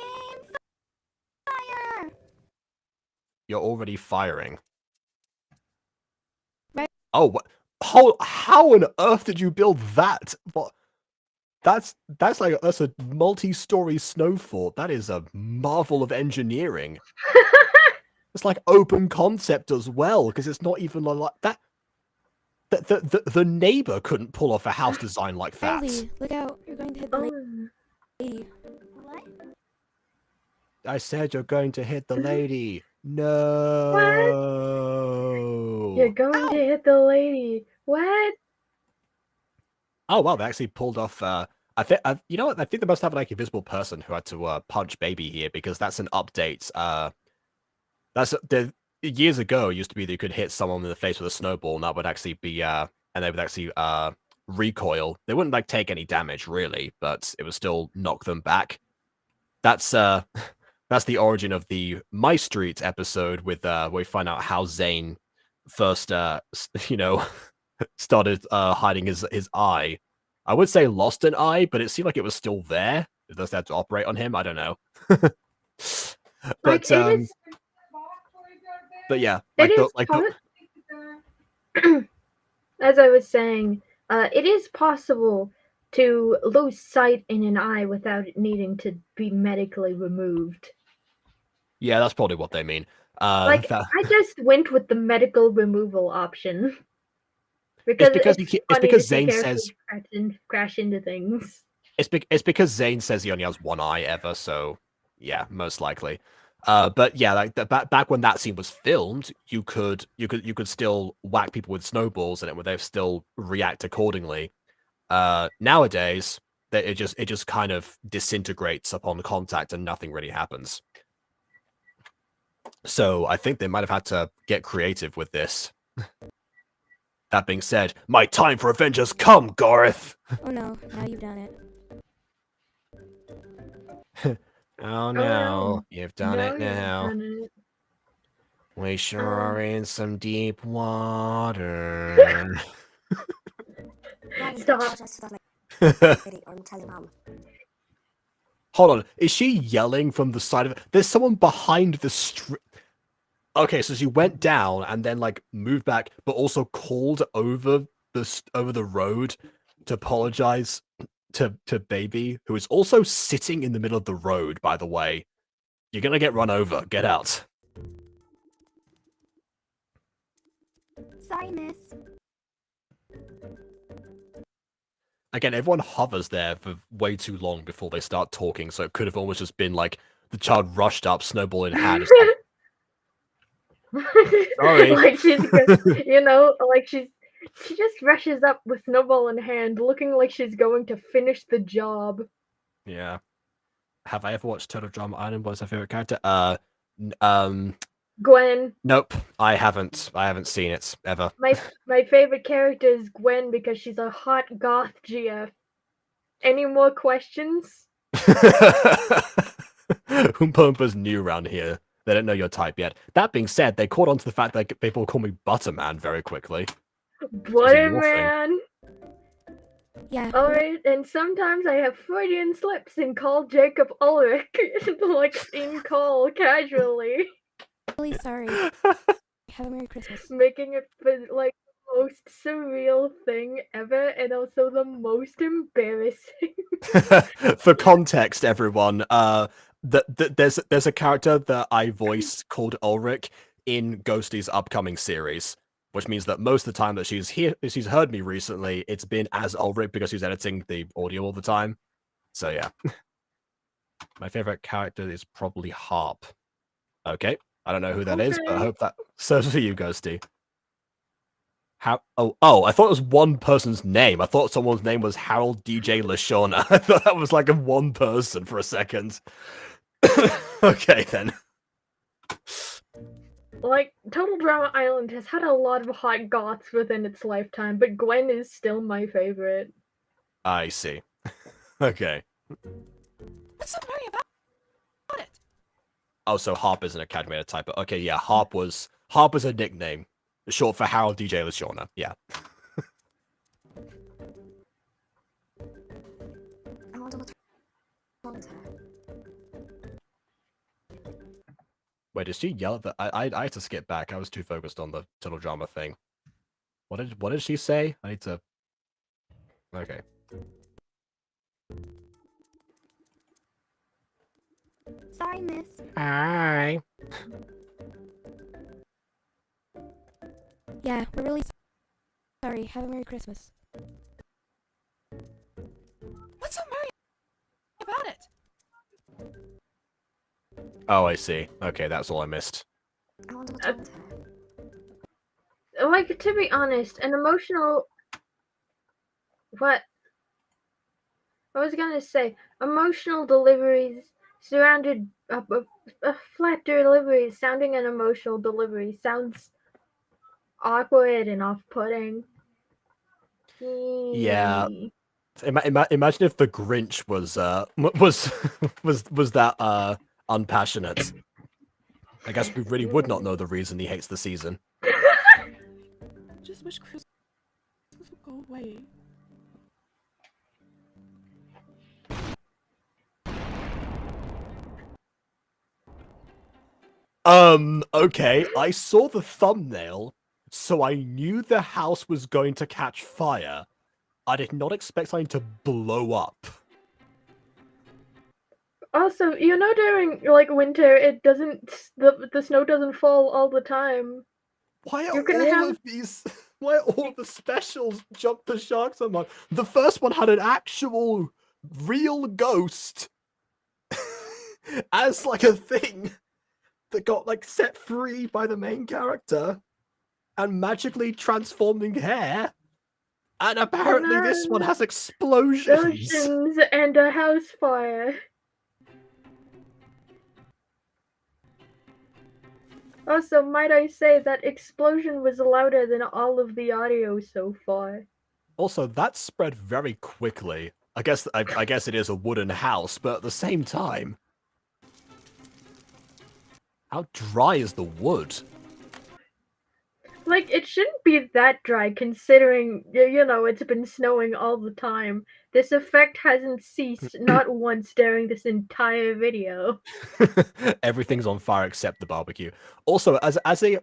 You're already firing. Right. Oh, what? How on earth did you build that? What? That's a multi-story snow fort. That is a marvel of engineering. It's like open concept as well, because it's not even like that. The neighbor couldn't pull off a house design like that. Riley, look out. You're going to hit the lady. What? I said you're going to hit the lady. No. You're going to hit the lady. What? Oh wow, they actually pulled off. I think you know what? I think they must have like a visible person who had to punch baby here because that's an update. That's the years ago it used to be that you could hit someone in the face with a snowball, and that would actually be and they would actually recoil. They wouldn't like take any damage really, but it would still knock them back. That's that's the origin of the My Street episode with where we find out how Zane first started hiding his eye. I would say lost an eye, but it seemed like it was still there. It does have to operate on him. I don't know. Like, but yeah, as I was saying, it is possible to lose sight in an eye without it needing to be medically removed. Yeah, that's probably what they mean. I just went with the medical removal option. It's because Zane says crash into things. It's because Zane says he only has one eye ever, so yeah, most likely. But yeah, like back when that scene was filmed, you could still whack people with snowballs and they'd still react accordingly. Nowadays, it just kind of disintegrates upon contact and nothing really happens. So I think they might have had to get creative with this. That being said, my time for revenge has come, Gareth! Oh no, now you've done it. Oh no, you've done it now. We sure are in some deep water. Stop. Hold on, is she yelling from the side of it? There's someone behind the street. Okay, so she went down and then like moved back, but also called over the road to apologize to Baby, who is also sitting in the middle of the road, by the way. You're gonna get run over. Get out. Sorry, miss. Again, everyone hovers there for way too long before they start talking, so it could have almost just been like the child rushed up, snowball in hand. It's like, sorry. Like she's, like she just rushes up with snowball in hand, looking like she's going to finish the job. Yeah. Have I ever watched Total Drama Island? What's my favorite character? Gwen. Nope, I haven't. I haven't seen it ever. My favorite character is Gwen because she's a hot goth GF. Any more questions? Oompa Loompas new around here. They don't know your type yet. That being said, they caught on to the fact that people call me Butterman very quickly. Butterman. Yeah. Alright, and sometimes I have Freudian slips and call Jacob Ulrich, like in call casually. Really sorry. Have a Merry Christmas. Making it like the most surreal thing ever, and also the most embarrassing. For context, everyone, there's a character that I voiced called Ulrich in Ghosty's upcoming series, which means that most of the time that she's heard me recently, it's been as Ulrich because she's editing the audio all the time. So yeah. My favorite character is probably Harp. Okay. I don't know who that is, but I hope that serves for you, Ghosty. Oh, I thought it was one person's name. I thought someone's name was Harold DJ Lashawna. I thought that was like a one person for a second. Okay, then. Like, Total Drama Island has had a lot of hot goths within its lifetime, but Gwen is still my favorite. I see. Okay. What's so merry about it? Oh, so Harp is an Academy type. Okay, yeah, Harp was a nickname. Short for Harold DJ Lashawna. Yeah. Wait, did she yell at the... I had to skip back. I was too focused on the Total Drama thing. What did she say? I need to... Okay. Sorry, miss. Hi. Yeah, we're really sorry. Have a Merry Christmas. What's so merry about it? Oh, I see. Okay, that's all I missed. Like, to be honest, an emotional... What? I was gonna say, emotional deliveries surrounded... a flat delivery sounding an emotional delivery sounds awkward and off-putting. Yeah. Imagine if the Grinch was was that unpassionate. I guess we really would not know the reason he hates the season. Just wish Christmas would go away. Okay, I saw the thumbnail, so I knew the house was going to catch fire. I did not expect something to blow up. Also, during like winter, it doesn't the snow doesn't fall all the time. Why are You're gonna all have- of these? Why are all the specials jump the shark so much? The first one had an actual, real ghost as like a thing that got like set free by the main character and magically transforming hair. And apparently this one has explosions. Oceans and a house fire. Also, might I say that explosion was louder than all of the audio so far. Also, that spread very quickly. I guess it is a wooden house, but at the same time, how dry is the wood? Like, it shouldn't be that dry considering, it's been snowing all the time. This effect hasn't ceased not once during this entire video. Everything's on fire except the barbecue. Also, as a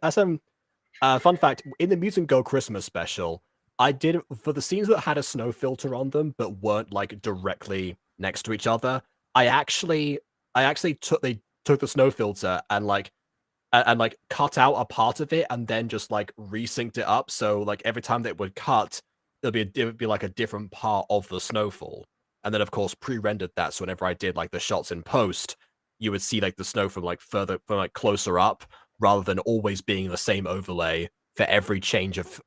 fun fact, in the Mutant Go Christmas special, I did for the scenes that had a snow filter on them but weren't like directly next to each other. I actually took the snow filter and cut out a part of it and then just like resynced it up, so like every time that it would cut, it would be like a different part of the snowfall. And then of course pre-rendered that, so whenever I did like the shots in post, you would see like the snow from closer up rather than always being the same overlay for every change of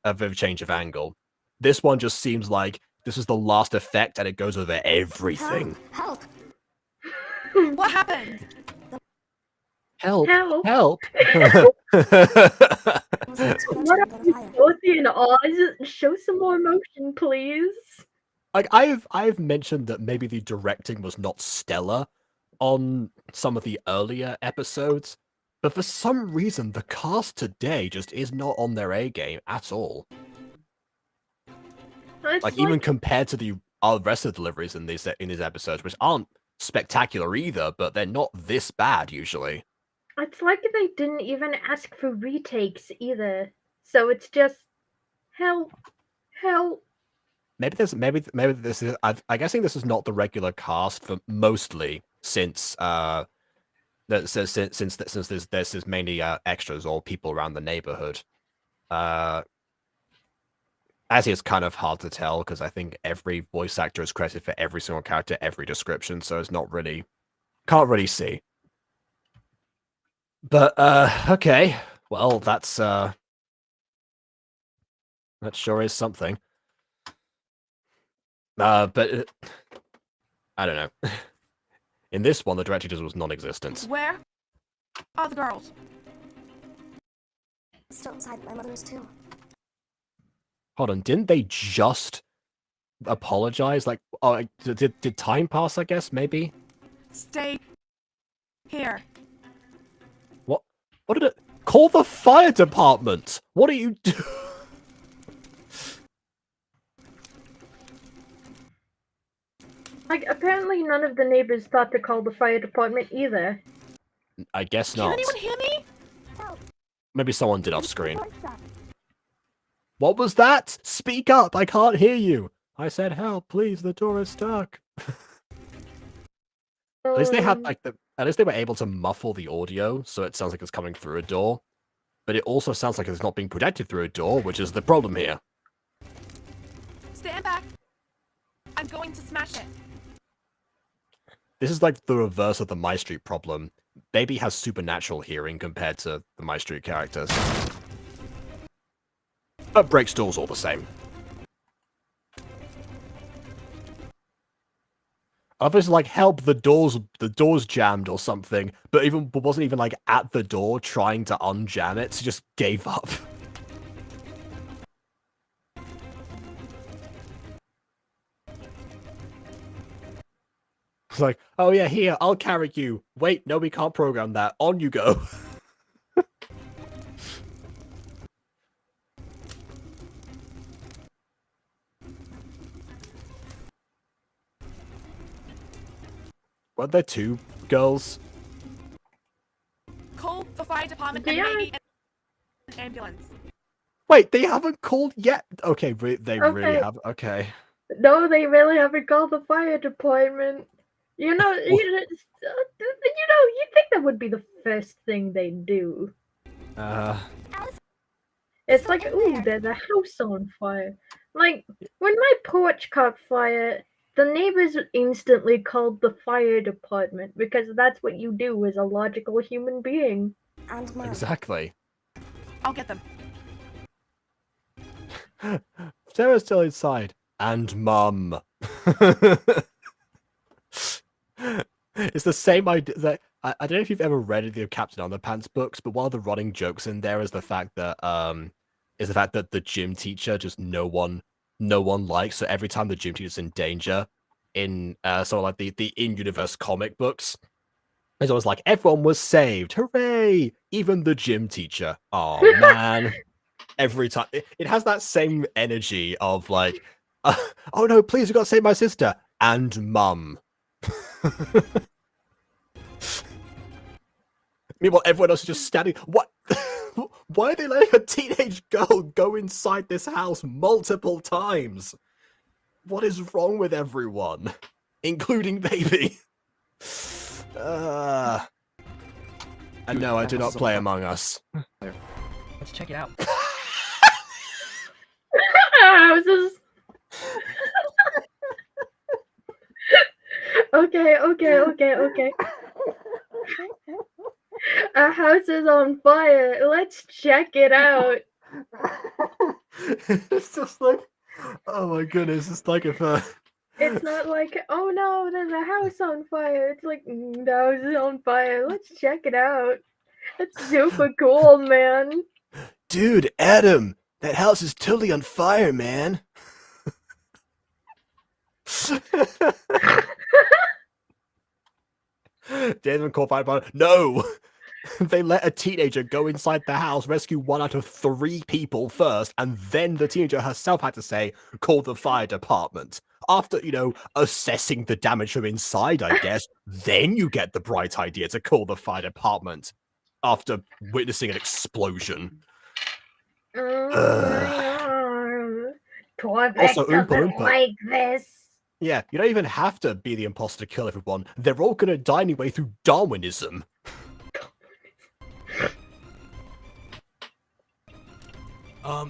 angle. This one just seems like this is the last effect and it goes over everything. Help! What happened? Help! Help! Help! What are you, Dorothy and Oz? Show some more emotion, please. Like I've mentioned that maybe the directing was not stellar on some of the earlier episodes, but for some reason the cast today just is not on their A game at all. It's Like even compared to the rest of the deliveries in these episodes, which aren't spectacular either, but they're not this bad usually. It's like they didn't even ask for retakes either. So it's just help. Maybe this is. I'm guessing this is not the regular cast for mostly since there's mainly extras or people around the neighborhood. As is kind of hard to tell because I think every voice actor is credited for every single character, every description, so it's not really can't really see. But okay, well that sure is something. But I don't know. In this one, the director just was non-existent. Where are the girls? Still inside my mother's too. Hold on, didn't they just apologize? Like, oh, did time pass? I guess maybe. Stay here. What? What did it? Call the fire department. What are you doing? Like, apparently none of the neighbors thought to call the fire department either. I guess Can not. anyone hear me? Maybe someone did off screen. What was that? Speak up! I can't hear you. I said help, please. The door is stuck. At least they had like at least they were able to muffle the audio, so it sounds like it's coming through a door. But it also sounds like it's not being projected through a door, which is the problem here. Stand back. I'm going to smash it. This is like the reverse of the My Street problem. Baby has supernatural hearing compared to the My Street characters. But breaks doors all the same. Others like help, the door's jammed or something, but wasn't even like at the door trying to unjam it, so just gave up. It's like, oh yeah, here, I'll carry you. Wait, no, we can't program that. On you go. Weren't there two girls? Call the fire department Yeah. and maybe an ambulance. Wait, they haven't called yet? Okay, they really Okay. have. Okay. No, they really haven't called the fire department. You know, you think that would be the first thing they do. It's like, ooh, there's a house on fire. Like, when my porch caught fire, the neighbors instantly called the fire department because that's what you do as a logical human being. And Mom. Exactly. I'll get them. Sarah's still inside. And Mum. It's the same idea that I don't know if you've ever read any of Captain Underpants books, but one of the running jokes in there is the fact that the gym teacher just no one likes. So every time the gym teacher's in danger in sort of like the in-universe comic books, it's always like everyone was saved, hooray! Even the gym teacher. Oh man. Every time it has that same energy of like, oh no, please, you gotta save my sister and Mum. Meanwhile, everyone else is just standing. What? Why are they letting a teenage girl go inside this house multiple times? What is wrong with everyone, including baby? And no, I do not play Among Us. Let's check it out. Houses. Okay. Our house is on fire. Let's check it out. It's just like, oh my goodness, it's like if It's not like, oh no, there's a house on fire. It's like, the house is on fire. Let's check it out. That's super cool, man. dude, Adam, that house is totally on fire, man. David called fire department. No, they let a teenager go inside the house, rescue 1 out of 3 people first, and then the teenager herself had to say, call the fire department. After, assessing the damage from inside, I guess, then you get the bright idea to call the fire department after witnessing an explosion. Oh my arm. Poor Beck Also, Oompa doesn't Loompa. like this. Yeah, you don't even have to be the imposter to kill everyone. They're all gonna die anyway through Darwinism.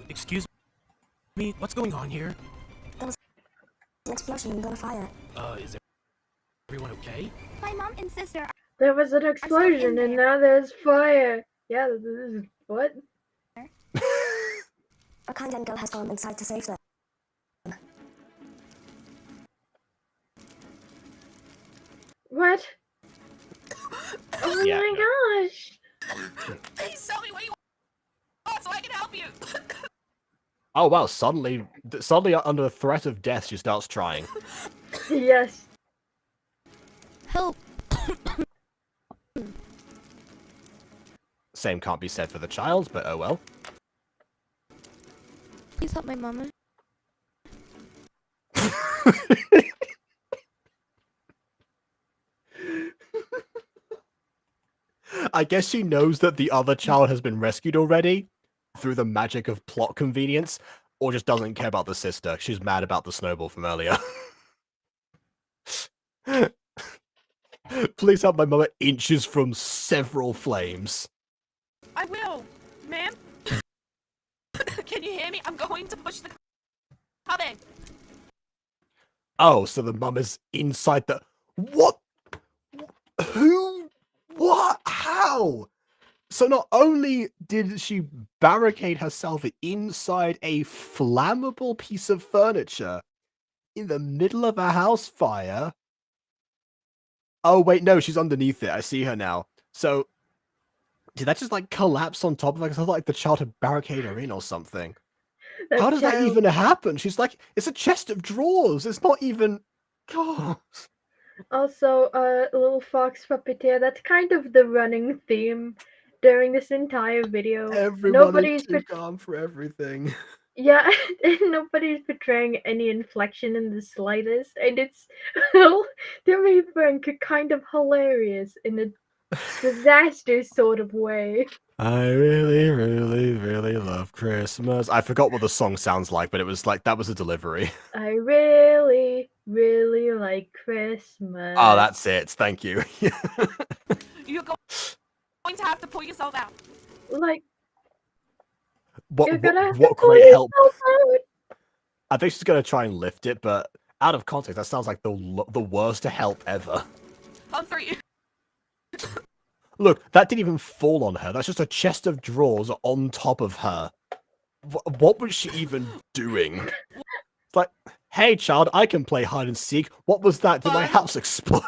Excuse me, what's going on here? An explosion and got a fire. Is everyone okay? My mom and sister. There was an explosion and now there's fire. Yeah, this is what? A kind and girl has gone inside to save them. What? Oh Yeah. my gosh. Please tell me what you want so I can help you. Oh wow, suddenly under the threat of death, she starts trying. Yes. Help! Same can't be said for the child, but oh well. Please help my mama. I guess she knows that the other child has been rescued already through the magic of plot convenience, or just doesn't care about the sister. She's mad about the snowball from earlier. Please help my mother inches from several flames. I will, ma'am. Can you hear me? I'm going to push the oven. Oh, so the mum is inside the... What? Who? What? How? So not only did she barricade herself inside a flammable piece of furniture in the middle of a house fire... Oh, wait, no, she's underneath it. I see her now. So, did that just, like, collapse on top of her? Because I thought, like, the child had barricaded her in or something. How does that even happen? She's like, it's a chest of drawers. It's not even... God. Also, little fox puppeteer. That's kind of the running theme during this entire video. Everyone is Nobody's too calm for everything. Yeah, and nobody's betraying any inflection in the slightest, and it's, well, to be frank, kind of hilarious in a disaster sort of way. I really, really, really love Christmas. I forgot what the song sounds like, but it was like that was the delivery. I really, really like Christmas. Oh, that's it. Thank you. You're going to have to pull yourself out. Like, what you're gonna have to what pull great help. yourself out. I think she's gonna try and lift it, but out of context, that sounds like the worst help ever. On 3. Look, that didn't even fall on her. That's just a chest of drawers on top of her. What was she even doing? It's like, hey, child, I can play hide and seek. What was that? Did my house explode?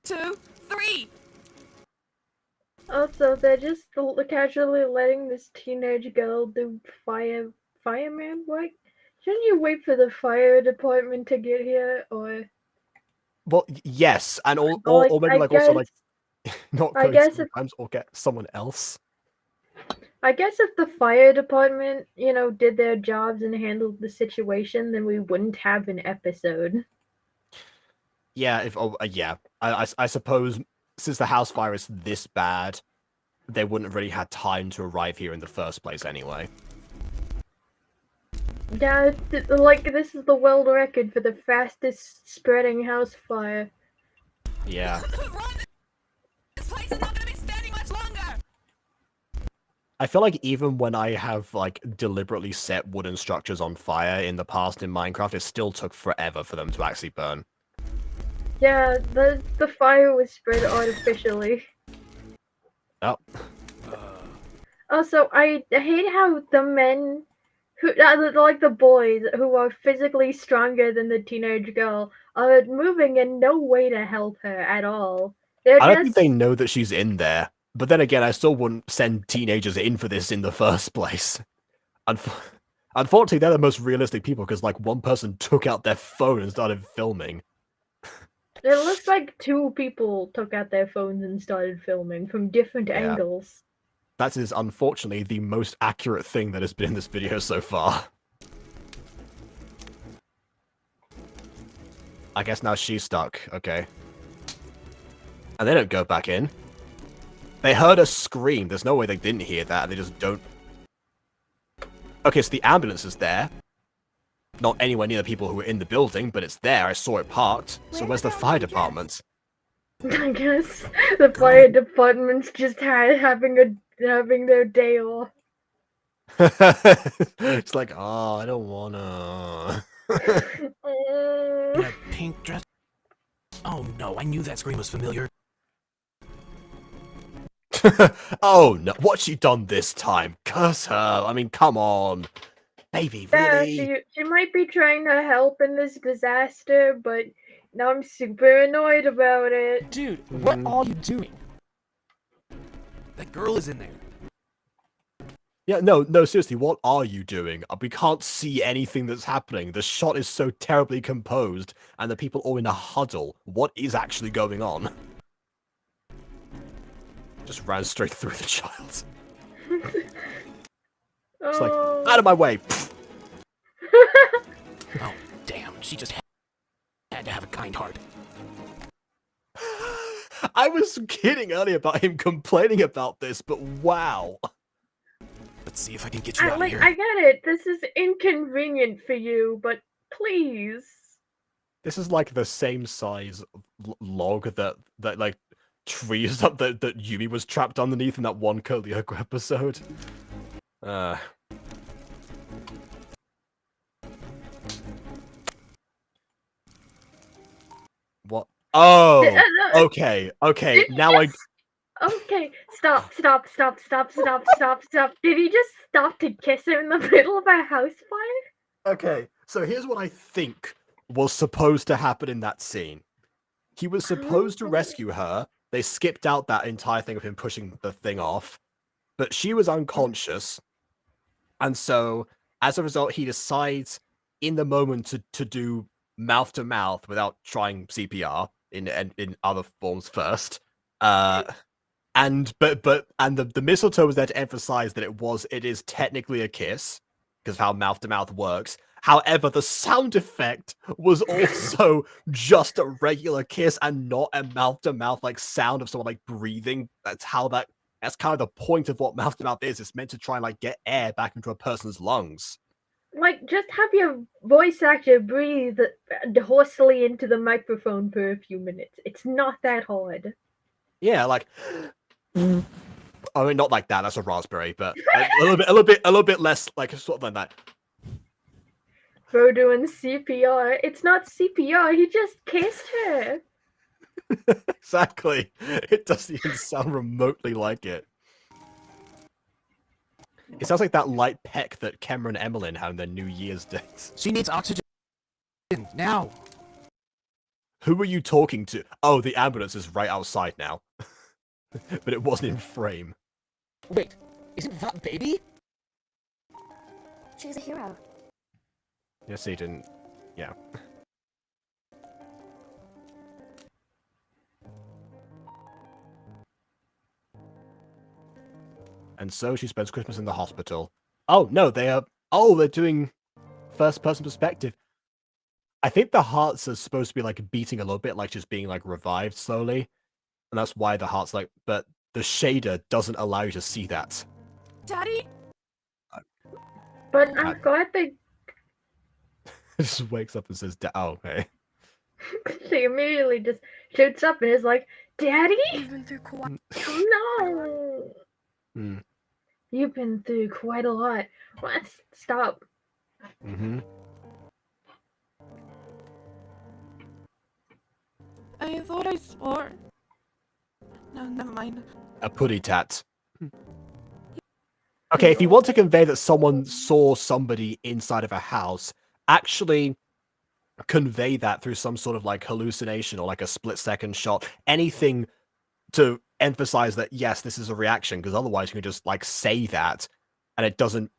2, 3. Also, they're just casually letting this teenage girl do fireman work. Shouldn't you wait for the fire department to get here, or? Well, yes, and or Like, maybe I like also like guess- not I going guess if- sometimes or get someone else. I guess if the fire department, did their jobs and handled the situation, then we wouldn't have an episode. Yeah, yeah, I suppose since the house fire is this bad, they wouldn't have really had time to arrive here in the first place anyway. Yeah, like this is the world record for the fastest spreading house fire. Yeah. Run! This place is not going to be standing much longer. I feel like even when I have like deliberately set wooden structures on fire in the past in Minecraft, it still took forever for them to actually burn. Yeah, the fire was spread artificially. Oh. Also, I hate how the men who, like the boys who are physically stronger than the teenage girl, are moving in no way to help her at all. They're I don't just think they know that she's in there. But then again, I still wouldn't send teenagers in for this in the first place. Unfortunately, they're the most realistic people because, like, one person took out their phone and started filming. It looks like 2 people took out their phones and started filming from different Yeah. angles. That is, unfortunately, the most accurate thing that has been in this video so far. I guess now she's stuck. Okay. And they don't go back in. They heard a scream. There's no way they didn't hear that, and they just don't... Okay, so the ambulance is there. Not anywhere near the people who were in the building, but it's there. I saw it parked. So where's the fire department? I guess the fire department's just having their day off. It's like, oh, I don't wanna. In a pink dress. Oh no, I knew that scream was familiar. Oh no, what's she done this time? Curse her. I mean, come on. Baby, really? Yeah, she might be trying to help in this disaster, but now I'm super annoyed about it. Dude, what are you doing? That girl is in there. Yeah, no, seriously, what are you doing? We can't see anything that's happening. The shot is so terribly composed, and the people all in a huddle. What is actually going on? Just ran straight through the child. It's like, out of my way! Oh, damn, she just had to have a kind heart. I was kidding earlier about him complaining about this, but wow. Let's see if I can get you out of here. I get it. This is inconvenient for you, but please. This is like the same size log that like trees up that Yumi was trapped underneath in that one Kyoko episode. What? Oh, okay. Now I. Okay, stop. Did he just stop to kiss her in the middle of a house fire? Okay, so here's what I think was supposed to happen in that scene. He was supposed to rescue her. They skipped out that entire thing of him pushing the thing off, but she was unconscious. And so, as a result, he decides in the moment to do mouth to mouth without trying CPR. in other forms first. And the mistletoe was there to emphasize that it is technically a kiss because of how mouth to mouth works. However, the sound effect was also just a regular kiss and not a mouth to mouth like sound of someone like breathing. That's kind of the point of what mouth to mouth is. It's meant to try and like get air back into a person's lungs. Like, just have your voice actor breathe hoarsely into the microphone for a few minutes. It's not that hard. Yeah, like I mean, not like that. That's a raspberry, but a little bit less like sort of like that. Bro doing CPR. It's not CPR. He just kissed her. Exactly. It doesn't even sound remotely like it. It sounds like that light peck that Cameron and Emmeline had on their New Year's dates. She needs oxygen. Now. Who are you talking to? Oh, the ambulance is right outside now. But it wasn't in frame. Wait, isn't that baby? She's a hero. Yes, he didn't. Yeah. And so she spends Christmas in the hospital. Oh, no, they're doing first-person perspective. I think the hearts are supposed to be, like, beating a little bit, like, just being, like, revived slowly. And that's why the heart's, like... But the shader doesn't allow you to see that. Daddy? But I'm glad they... Just wakes up and says, oh, okay. She immediately just shoots up and is like, Daddy? You've been through quite... No! You've been through quite a lot. What? Stop. Mm-hmm. I thought I swore. No, never mind. A putty tat. Okay, if you want to convey that someone saw somebody inside of a house, actually convey that through some sort of like hallucination or like a split-second shot. Anything to emphasize that, yes, this is a reaction, because otherwise you can just like say that and it doesn't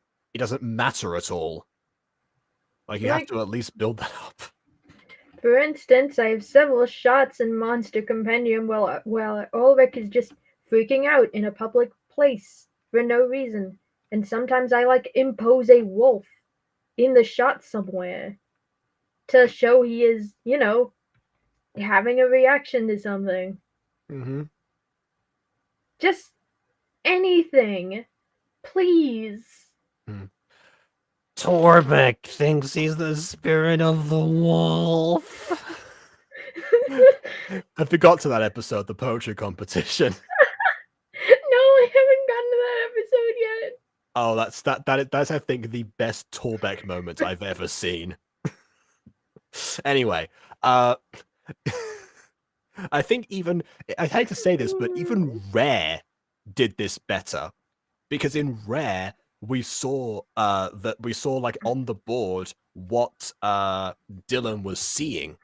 matter at all. Like you have to at least build that up. For instance, I have several shots in Monster Compendium while Ulrich is just freaking out in a public place for no reason. And sometimes I like impose a wolf in the shot somewhere to show he is, you know, having a reaction to something. Mm-hmm. Just anything. Please. Torbeck thinks he's the spirit of the wolf. I forgot to that episode, the poetry competition. No, I haven't gotten to that episode yet. Oh, that's I think the best Torbeck moment I've ever seen. Anyway, I think I hate to say this, but even Rare did this better. Because in Rare, we saw like on the board what Dylan was seeing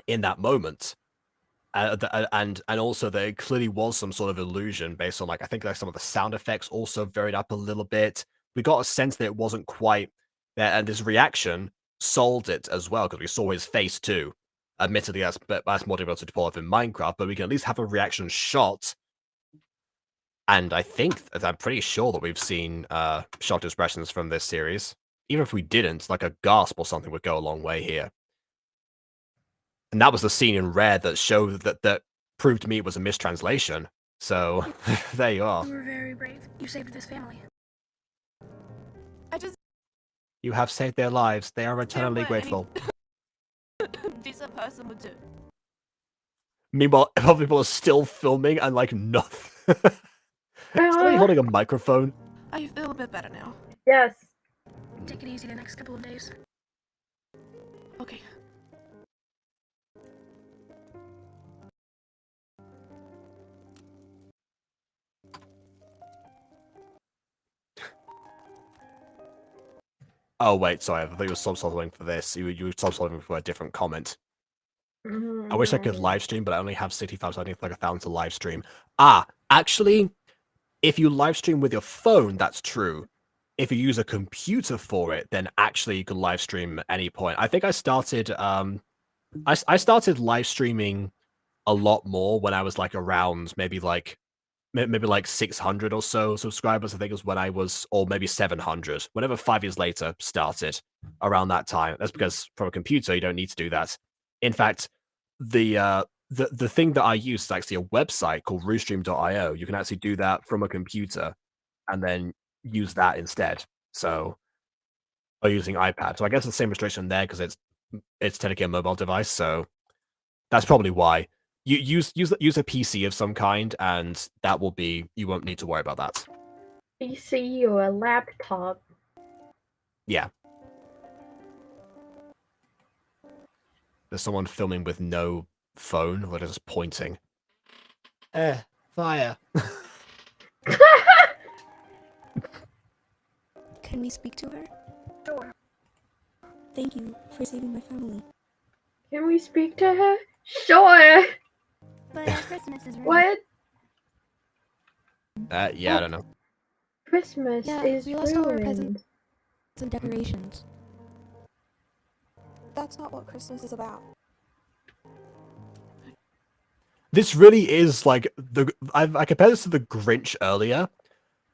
in that moment. And also there clearly was some sort of illusion based on like I think like some of the sound effects also varied up a little bit. We got a sense that it wasn't quite there, and his reaction sold it as well because we saw his face too. Admittedly, that's more difficult to pull off in Minecraft, but we can at least have a reaction shot. And I'm pretty sure that we've seen shocked expressions from this series. Even if we didn't, like a gasp or something would go a long way here. And that was the scene in Rare that showed that proved to me it was a mistranslation. So there you are. You were very brave. You saved this family. You have saved their lives. They are eternally what grateful. Decent person would do. Meanwhile, other people are still filming and like nothing. Somebody holding a microphone. I feel a bit better now. Yes. Take it easy the next couple of days. Okay. Oh wait, sorry, I thought you were subtitling for this. You were subtitling for a different comment. I wish I could live stream, but I only have 65, so I need like 1,000 to live stream. Actually, if you live stream with your phone, that's true. If you use a computer for it, then actually you can live stream at any point. I think I started I started live streaming a lot more when I was like around maybe like 600 or so subscribers. I think it was when I was, or maybe 700. Whenever 5 years later started, around that time. That's because from a computer you don't need to do that. In fact, the thing that I use is actually a website called Restream.io. You can actually do that from a computer and then use that instead. So, or using iPad. So I guess the same restriction there because it's technically a mobile device. So that's probably why. You use a PC of some kind, and that will be, you won't need to worry about that. PC or a laptop. Yeah. There's someone filming with no phone, or just pointing. Fire. Can we speak to her? Sure. Thank you for saving my family. Can we speak to her? Sure. But Christmas is ruined. What? Yeah, I don't know. Christmas is we lost all our ruined. presents and decorations. That's not what Christmas is about. This really is like I compared this to the Grinch earlier,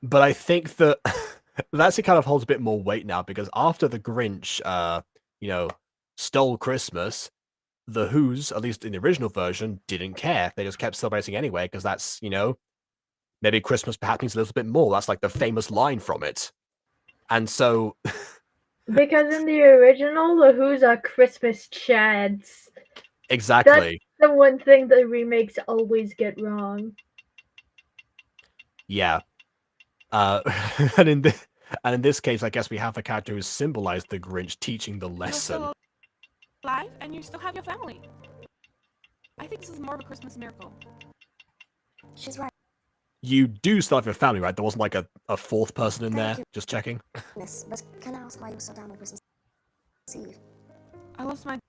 but I think that that actually kind of holds a bit more weight now because after the Grinch, stole Christmas, the Who's, at least in the original version, didn't care. They just kept celebrating anyway because that's, maybe Christmas perhaps needs a little bit more. That's like the famous line from it. And so... Because in the original, the Who's are Christmas chads. Exactly. That's the one thing the remakes always get wrong. Yeah. And in this case, I guess we have a character who symbolized the Grinch teaching the lesson. You're still alive, and you still have your family. I think this is more of a Christmas miracle. She's right. You do still have your family, right? There wasn't like a fourth person in there. Just checking. Miss, but can I ask why you were so down on Christmas Eve? I lost my...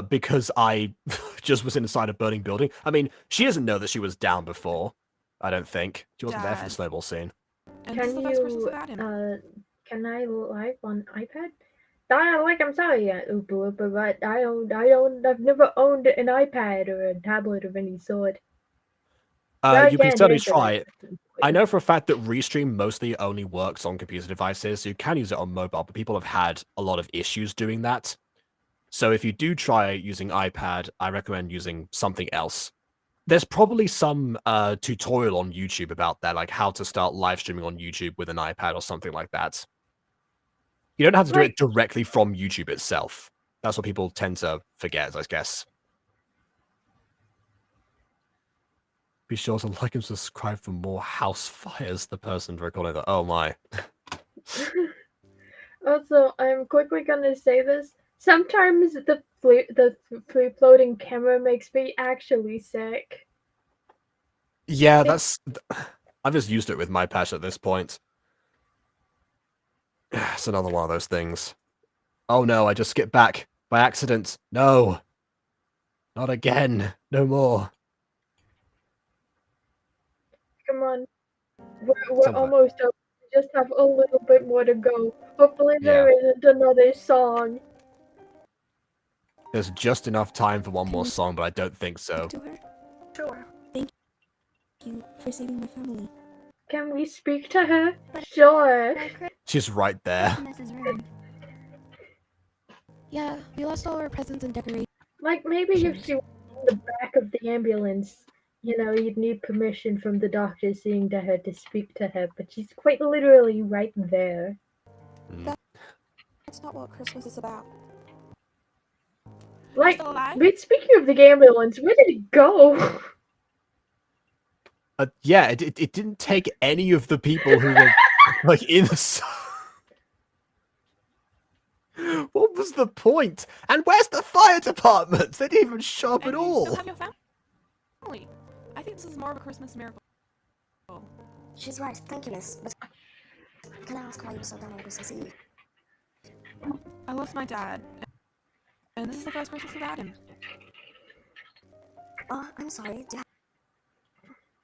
Because I just was inside a burning building. I mean, she doesn't know that she was down before. I don't think. She wasn't there for the snowball scene. And this is the first Christmas without him. Can I live on iPad? I'm sorry, Ubu, but I've never owned an iPad or a tablet of any sort. You can certainly try it. I know for a fact that Restream mostly only works on computer devices, so you can use it on mobile, but people have had a lot of issues doing that. So if you do try using iPad, I recommend using something else. There's probably some tutorial on YouTube about that, like how to start live streaming on YouTube with an iPad or something like that. You don't have to do it directly from YouTube itself. That's what people tend to forget, I guess. Be sure to like and subscribe for more house fires. The person recording that. Oh my. Also, I'm quickly gonna say this. Sometimes the free floating camera makes me actually sick. Yeah, I've just used it with my patch at this point. It's another one of those things. Oh no, I just skipped back by accident. No. Not again. No more. Come on. We're almost up. We just have a little bit more to go. Hopefully there isn't another song. There's just enough time for one more song, but I don't think so. Sure. Thank you for saving my family. Can we speak to her? Sure. She's right there. Christmas is ruined. Yeah, we lost all our presents and decorations. Like, maybe if she was in the back of the ambulance, you'd need permission from the doctor seeing to her to speak to her, but she's quite literally right there. That's not what Christmas is about. Like, wait, speaking of the ambulance, where did it go? Yeah, it didn't take any of the people who were like in the... What was the point? And where's the fire department? They didn't even show up at all. You still have your family. I think this is more of a Christmas miracle. She's right. Thank you, miss. But can I ask why you were so down on Christmas Eve? I lost my dad. And this is the first Christmas without him. I'm sorry.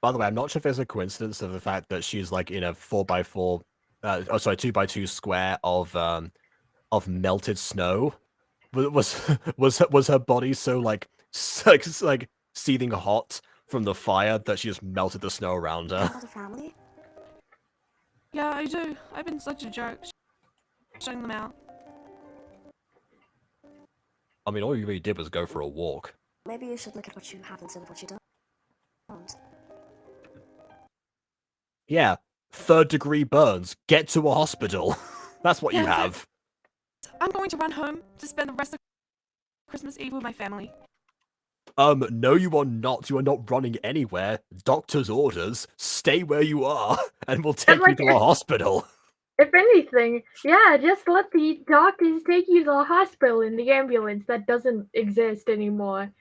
By the way, I'm not sure if there's a coincidence of the fact that she's like in a 4x4, 2x2 square of melted snow. Was her body so like like seething hot from the fire that she just melted the snow around her. Have a family? Yeah, I do. I've been such a jerk shutting them out. I mean, all you really did was go for a walk. Maybe you should look at what you have instead of what you don't. Yeah, 3rd-degree burns. Get to a hospital. That's what you Yeah, have. I'm going to run home to spend the rest of Christmas Eve with my family. No, you are not. You are not running anywhere. Doctor's orders. Stay where you are, and we'll take you to a hospital. If anything, yeah, just let the doctors take you to the hospital in the ambulance that doesn't exist anymore.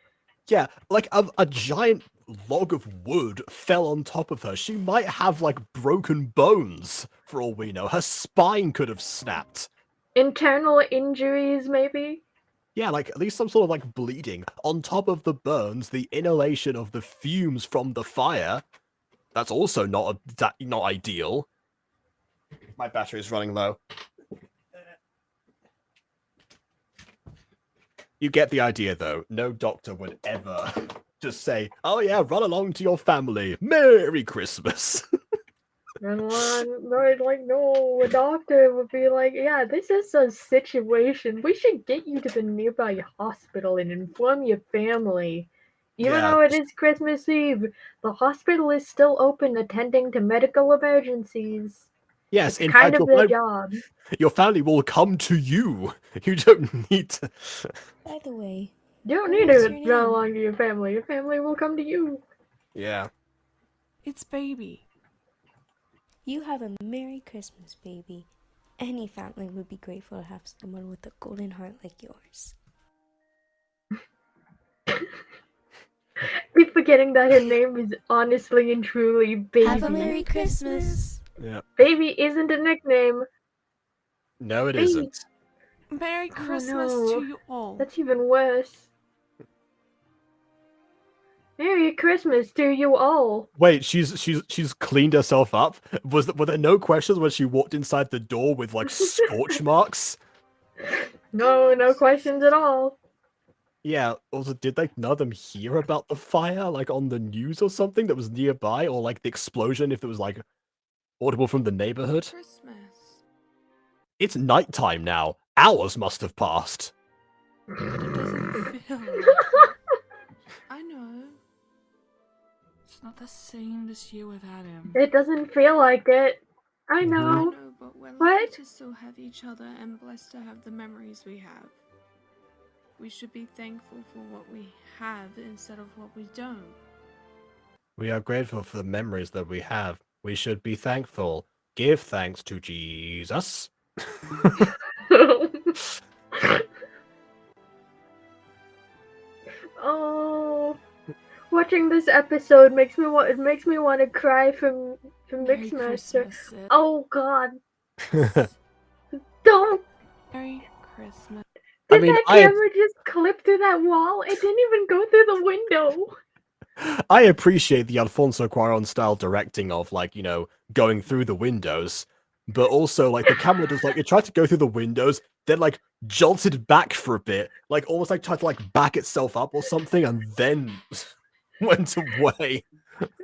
Yeah, like a giant log of wood fell on top of her. She might have like broken bones for all we know. Her spine could have snapped. Internal injuries, maybe? Yeah, like at least some sort of like bleeding. On top of the burns, the inhalation of the fumes from the fire. That's also not not ideal. My battery is running low. You get the idea, though. No doctor would ever just say, "Oh yeah, run along to your family. Merry Christmas." And no, a doctor would be like, yeah, this is a situation. We should get you to the nearby hospital and inform your family. Even Yeah. though it is Christmas Eve, the hospital is still open attending to medical emergencies. Yes, It's in kind fact, of their job. your family will come to you. You don't need to. By the way, You don't what need was to your run name? along to your family. Your family will come to you. Yeah. It's baby. You have a Merry Christmas, baby. Any family would be grateful to have someone with a golden heart like yours. Keep forgetting that her name is honestly and truly Baby. Have a Merry Christmas. Yeah. Baby isn't a nickname. No, it Baby. isn't. Merry Oh, Christmas no. to you all. That's even worse. Merry Christmas to you all. Wait, she's cleaned herself up. Were there no questions when she walked inside the door with like scorch marks? No questions at all. Yeah, also, did like none of them hear about the fire, like on the news or something that was nearby, or like the explosion if it was like audible from the neighborhood? Christmas. It's nighttime now. Hours must have passed. It doesn't feel like it. I know. It's not the same this year without him. It doesn't feel like it. I I know. know, but we're What? lucky to still have each other and blessed to have the memories we have. We should be thankful for what we have instead of what we don't. We are grateful for the memories that we have. We should be thankful. Give thanks to Jesus. Oh, watching this episode makes me want to cry from Merry Mixmaster. Christmas, Sid. Oh God, don't! Merry Christmas. I Did mean, that camera just clip through that wall? It didn't even go through the window. I appreciate the Alfonso Cuarón style directing of like, you know, going through the windows, but also like the camera does like it tried to go through the windows, then like jolted back for a bit, like almost like tried to like back itself up or something, and then went away.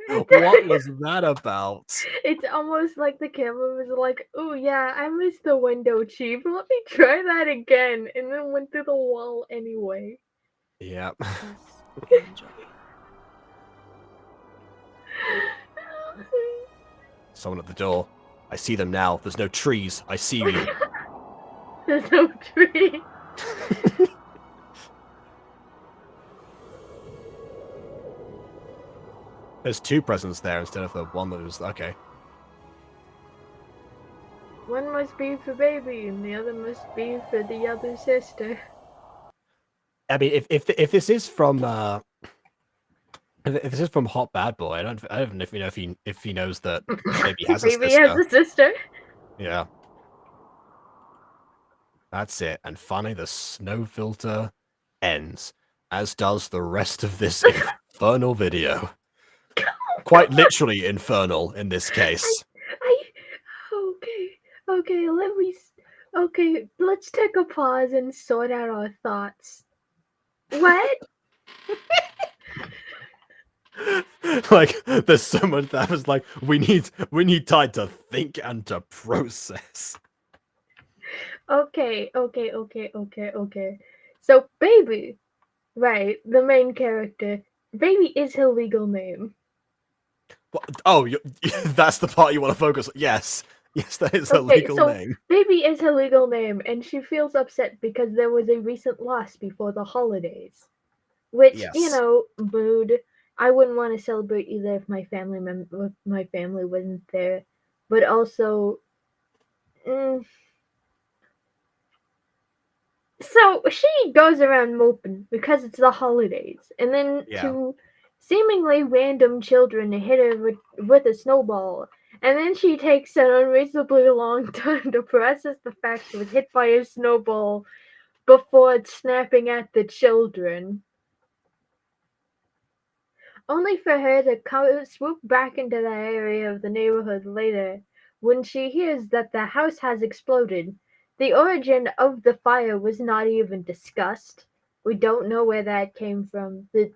What was that about? It's almost like the camera was like, "Oh yeah, I missed the window, Chief. Let me try that again," and then went through the wall anyway. Yeah. Enjoy. Someone at the door. I see them now. There's no trees. I see you. There's no tree. There's two presents there instead of the one that was okay. One must be for baby, and the other must be for the other sister. I mean, if this is from if this is from Hot Bad Boy, I don't know if you know if he knows that baby has a Baby sister. has a sister. Yeah. That's it. And finally, the snow filter ends, as does the rest of this infernal video. Quite literally infernal in this case. Okay, okay, let's take a pause and sort out our thoughts. What? Like, there's so much that was like, we need time to think and to process. Okay. So, Baby, right, the main character, Baby is her legal name. Oh, that's the part you want to focus on. Yes, that is her Okay, legal so name. Baby is her legal name, and she feels upset because there was a recent loss before the holidays. Which, Yes. mood. I wouldn't want to celebrate either if my family wasn't there. But also, mm, so she goes around moping because it's the holidays, and then Yeah. two seemingly random children hit her with a snowball, and then she takes an unreasonably long time to process the fact she was hit by a snowball before snapping at the children. Only for her to swoop back into that area of the neighborhood later when she hears that the house has exploded. The origin of the fire was not even discussed. We don't know where that came from. The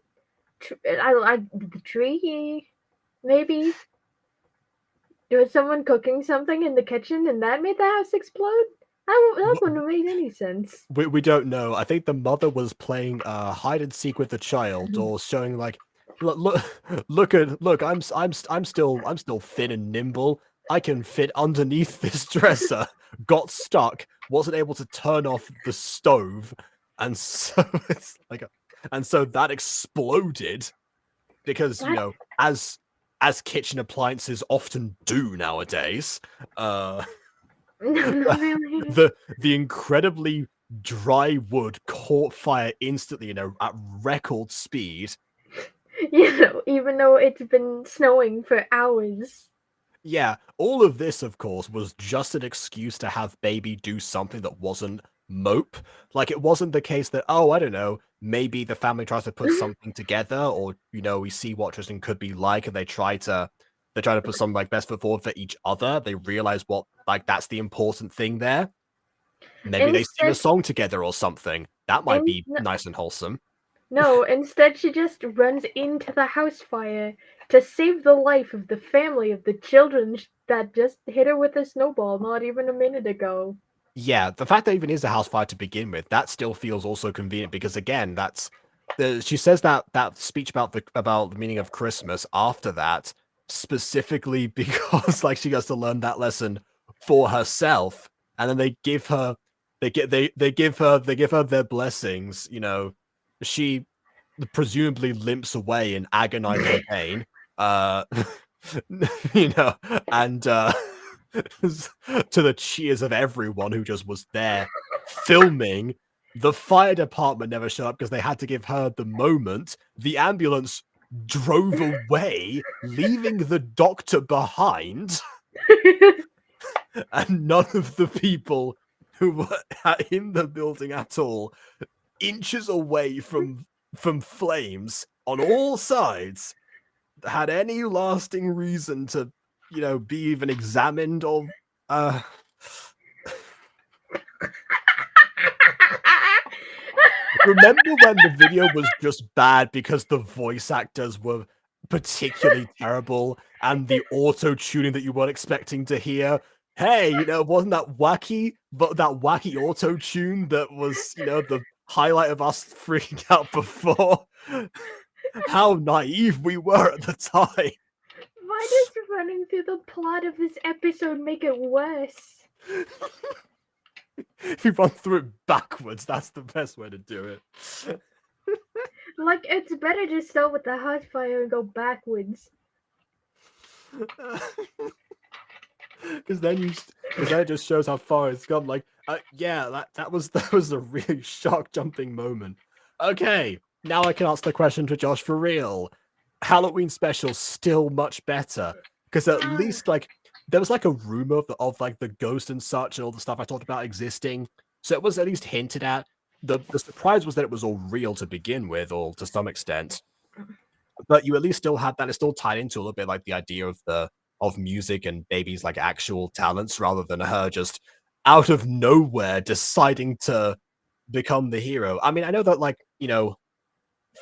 tree, maybe. There was someone cooking something in the kitchen and that made the house explode? That wouldn't have made any sense. We don't know. I think the mother was playing hide and seek with the child, or showing like, look, look. I'm still thin and nimble. I can fit underneath this dresser. Got stuck. Wasn't able to turn off the stove, and so it's like, and so that exploded because as kitchen appliances often do nowadays. No, not really. The incredibly dry wood caught fire instantly, at record speed. Even though it's been snowing for hours. Yeah, all of this, of course, was just an excuse to have Baby do something that wasn't mope. Like, it wasn't the case that, oh, I don't know, maybe the family tries to put something together, or, we see what Tristan could be like, and they try to put something like best foot forward for each other. They realize what, like, that's the important thing there. Maybe they sing a song together or something. That might be nice and wholesome. No, instead she just runs into the house fire to save the life of the family of the children that just hit her with a snowball not even a minute ago. Yeah, the fact that even is a house fire to begin with, that still feels also convenient because again, she says that speech about the meaning of Christmas after that specifically because like she gets to learn that lesson for herself, and then they give her their blessings. She presumably limps away in agonizing pain. And to the cheers of everyone who just was there filming. The fire department never showed up because they had to give her the moment. The ambulance drove away, leaving the doctor behind. And none of the people who were in the building at all, inches away from flames on all sides, had any lasting reason to be even examined or remember when the video was just bad because the voice actors were particularly terrible and the auto tuning that you weren't expecting to hear? Hey, wasn't that wacky? But that wacky auto tune that was, the highlight of us freaking out before. How naive we were at the time. Why does running through the plot of this episode make it worse? If you run through it backwards, that's the best way to do it. Like, it's better to start with the house fire and go backwards. Because then it just shows how far it's gone. Like, yeah, that was a really shock jumping moment. Okay, now I can answer the question to Josh for real. Halloween special still much better because at least like there was like a rumor of like the ghost and such and all the stuff I talked about existing, so it was at least hinted at. The surprise was that it was all real to begin with, or to some extent, but you at least still had that. It's still tied into a little bit like the idea of music and Baby's like actual talents rather than her just out of nowhere deciding to become the hero. I mean, I know that like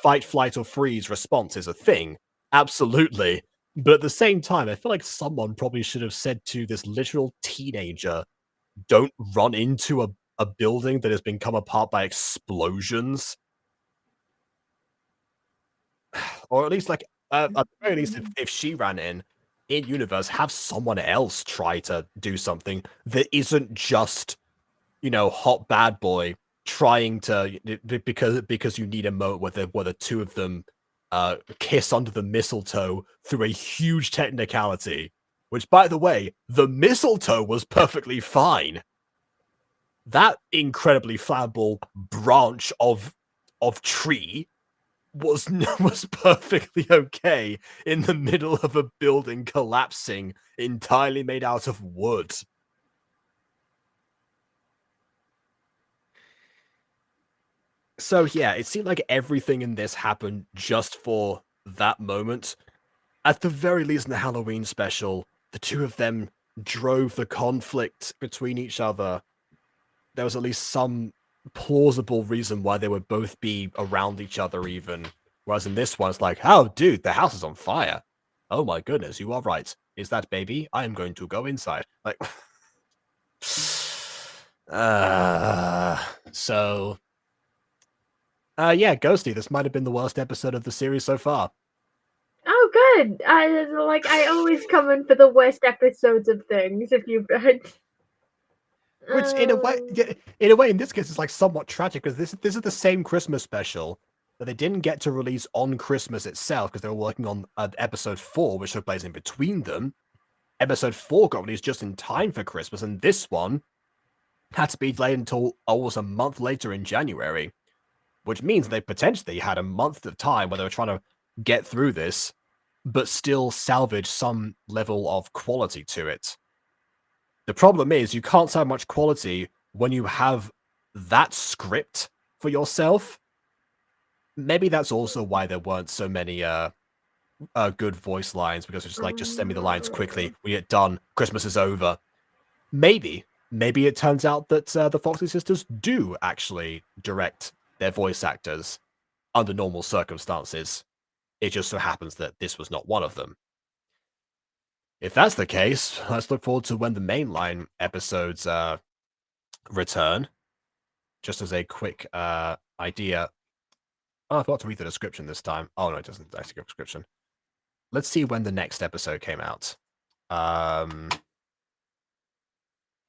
fight, flight, or freeze response is a thing. Absolutely. But at the same time, I feel like someone probably should have said to this literal teenager, don't run into a building that has been come apart by explosions. Or at least, like, at the very least, if she ran in universe, have someone else try to do something that isn't just, hot bad boy trying to, because you need a moment where the two of them kiss under the mistletoe through a huge technicality. Which, by the way, the mistletoe was perfectly fine. That incredibly flammable branch of tree was perfectly okay in the middle of a building collapsing entirely made out of wood. So yeah, it seemed like everything in this happened just for that moment. At the very least, in the Halloween special, the two of them drove the conflict between each other. There was at least some plausible reason why they would both be around each other even. Whereas in this one, it's like, oh, dude, the house is on fire. Oh my goodness, you are right. Is that baby? I am going to go inside. Like, yeah, Ghosty, this might have been the worst episode of the series so far. Oh, good. I always come in for the worst episodes of things. If you Which, in a way, in this case, it's like somewhat tragic because this is the same Christmas special that they didn't get to release on Christmas itself because they were working on episode 4, which took place in between them. Episode 4 got released just in time for Christmas, and this one had to be delayed until almost a month later in January, which means they potentially had a month of time where they were trying to get through this, but still salvage some level of quality to it. The problem is you can't have much quality when you have that script for yourself. Maybe that's also why there weren't so many good voice lines, because it's just like, just send me the lines quickly, we get done, Christmas is over. Maybe it turns out that the Foxy sisters do actually direct their voice actors under normal circumstances. It just so happens that this was not one of them. If that's the case, let's look forward to when the mainline episodes return. Just as a quick idea. Oh, I forgot to read the description this time. Oh, no, it doesn't actually give a description. Let's see when the next episode came out.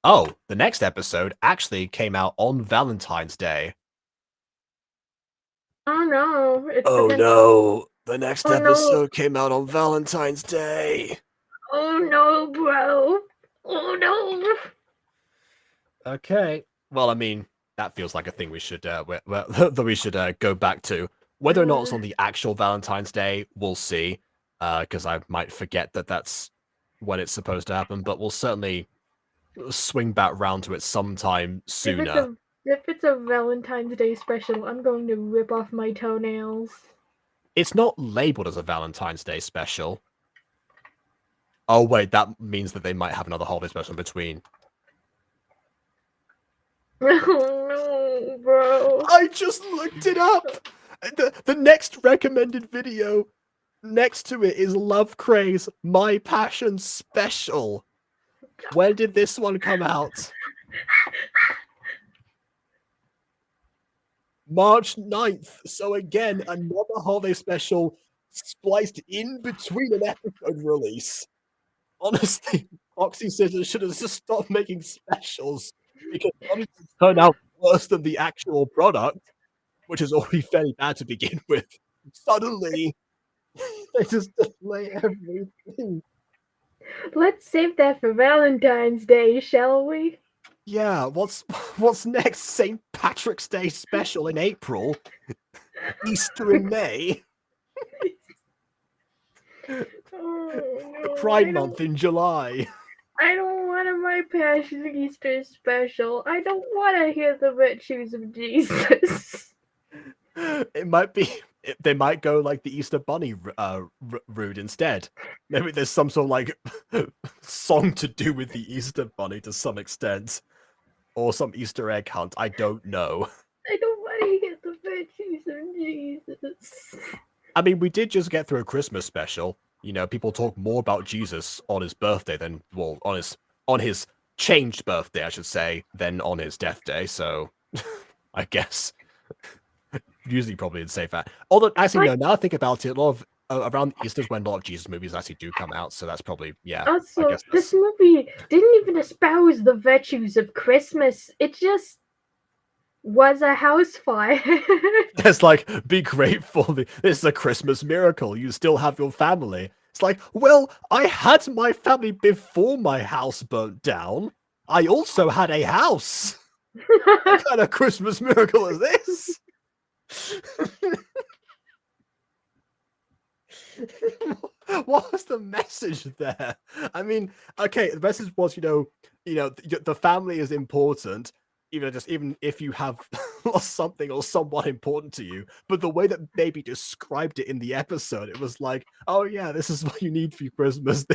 Oh, the next episode actually came out on Valentine's Day. Oh no! No! The next episode came out on Valentine's Day. Oh no, bro! Oh no! Okay. Well, I mean, that feels like a thing we should that we should go back to. Whether or not it's on the actual Valentine's Day, we'll see. Because I might forget that that's when it's supposed to happen. But we'll certainly swing back round to it sometime sooner. If it's a Valentine's Day special, I'm going to rip off my toenails. It's not labeled as a Valentine's Day special. Oh wait, that means that they might have another holiday special in between. Oh no, bro. I just looked it up! The next recommended video next to it is Love Craze My Passion Special. When did this one come out? March 9th. So again, another holiday special spliced in between an episode release. Honestly, Foxy Scissors should have just stopped making specials because honestly, it turned out worse than the actual product, which is already fairly bad to begin with. Suddenly, they just delay everything. Let's save that for Valentine's Day, shall we? Yeah, what's next? St. Patrick's Day special in April, Easter in May, no, Pride Month in July. I don't want a My Passion Easter special. I don't want to hear the virtues of Jesus. It might be. They might go like the Easter Bunny route instead. Maybe there's some sort of like song to do with the Easter Bunny to some extent, or some Easter egg hunt. I don't know. I don't want to hear the virtues of Jesus. I mean, we did just get through a Christmas special. You know, people talk more about Jesus on his birthday than, well, on his changed birthday, I should say, than on his death day. So, I guess usually probably would say that. Although, actually, no. Now I think about it, a lot of around Easter's when a lot of Jesus movies actually do come out. So that's probably I Also, guess this that's... movie didn't even espouse the virtues of Christmas. It just was a house fire. It's like, be grateful. This is a Christmas miracle. You still have your family. It's like, well, I had my family before my house burnt down. I also had a house. What kind of Christmas miracle is this? What was the message there? I mean, okay, the message was, the family is important, even if you have lost something or someone important to you. But the way that Baby described it in the episode, it was like, oh yeah, this is what you need for Christmas.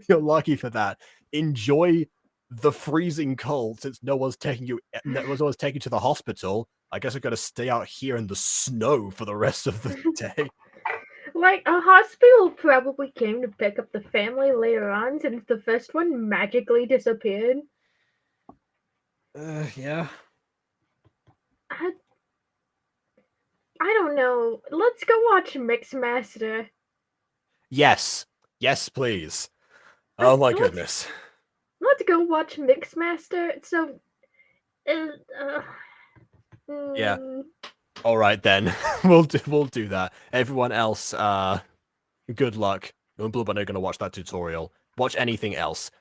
You're lucky for that. Enjoy the freezing cold since no one's taking you to the hospital. I guess I've got to stay out here in the snow for the rest of the day. Like, a hospital probably came to pick up the family later on since the first one magically disappeared. Yeah. I don't know. Let's go watch Mixmaster. Yes, please. Oh my Let's- goodness. Let's go watch Mixmaster. So, Yeah. All right then. we'll do that. Everyone else, good luck. You and Bluebird are going to watch that tutorial. Watch anything else.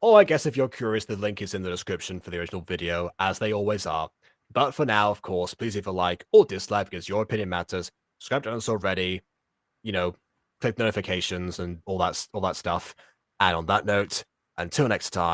Or I guess if you're curious, the link is in the description for the original video, as they always are. But for now, of course, please leave a like or dislike because your opinion matters. Subscribe to us already. Click notifications and all that stuff. And on that note, until next time.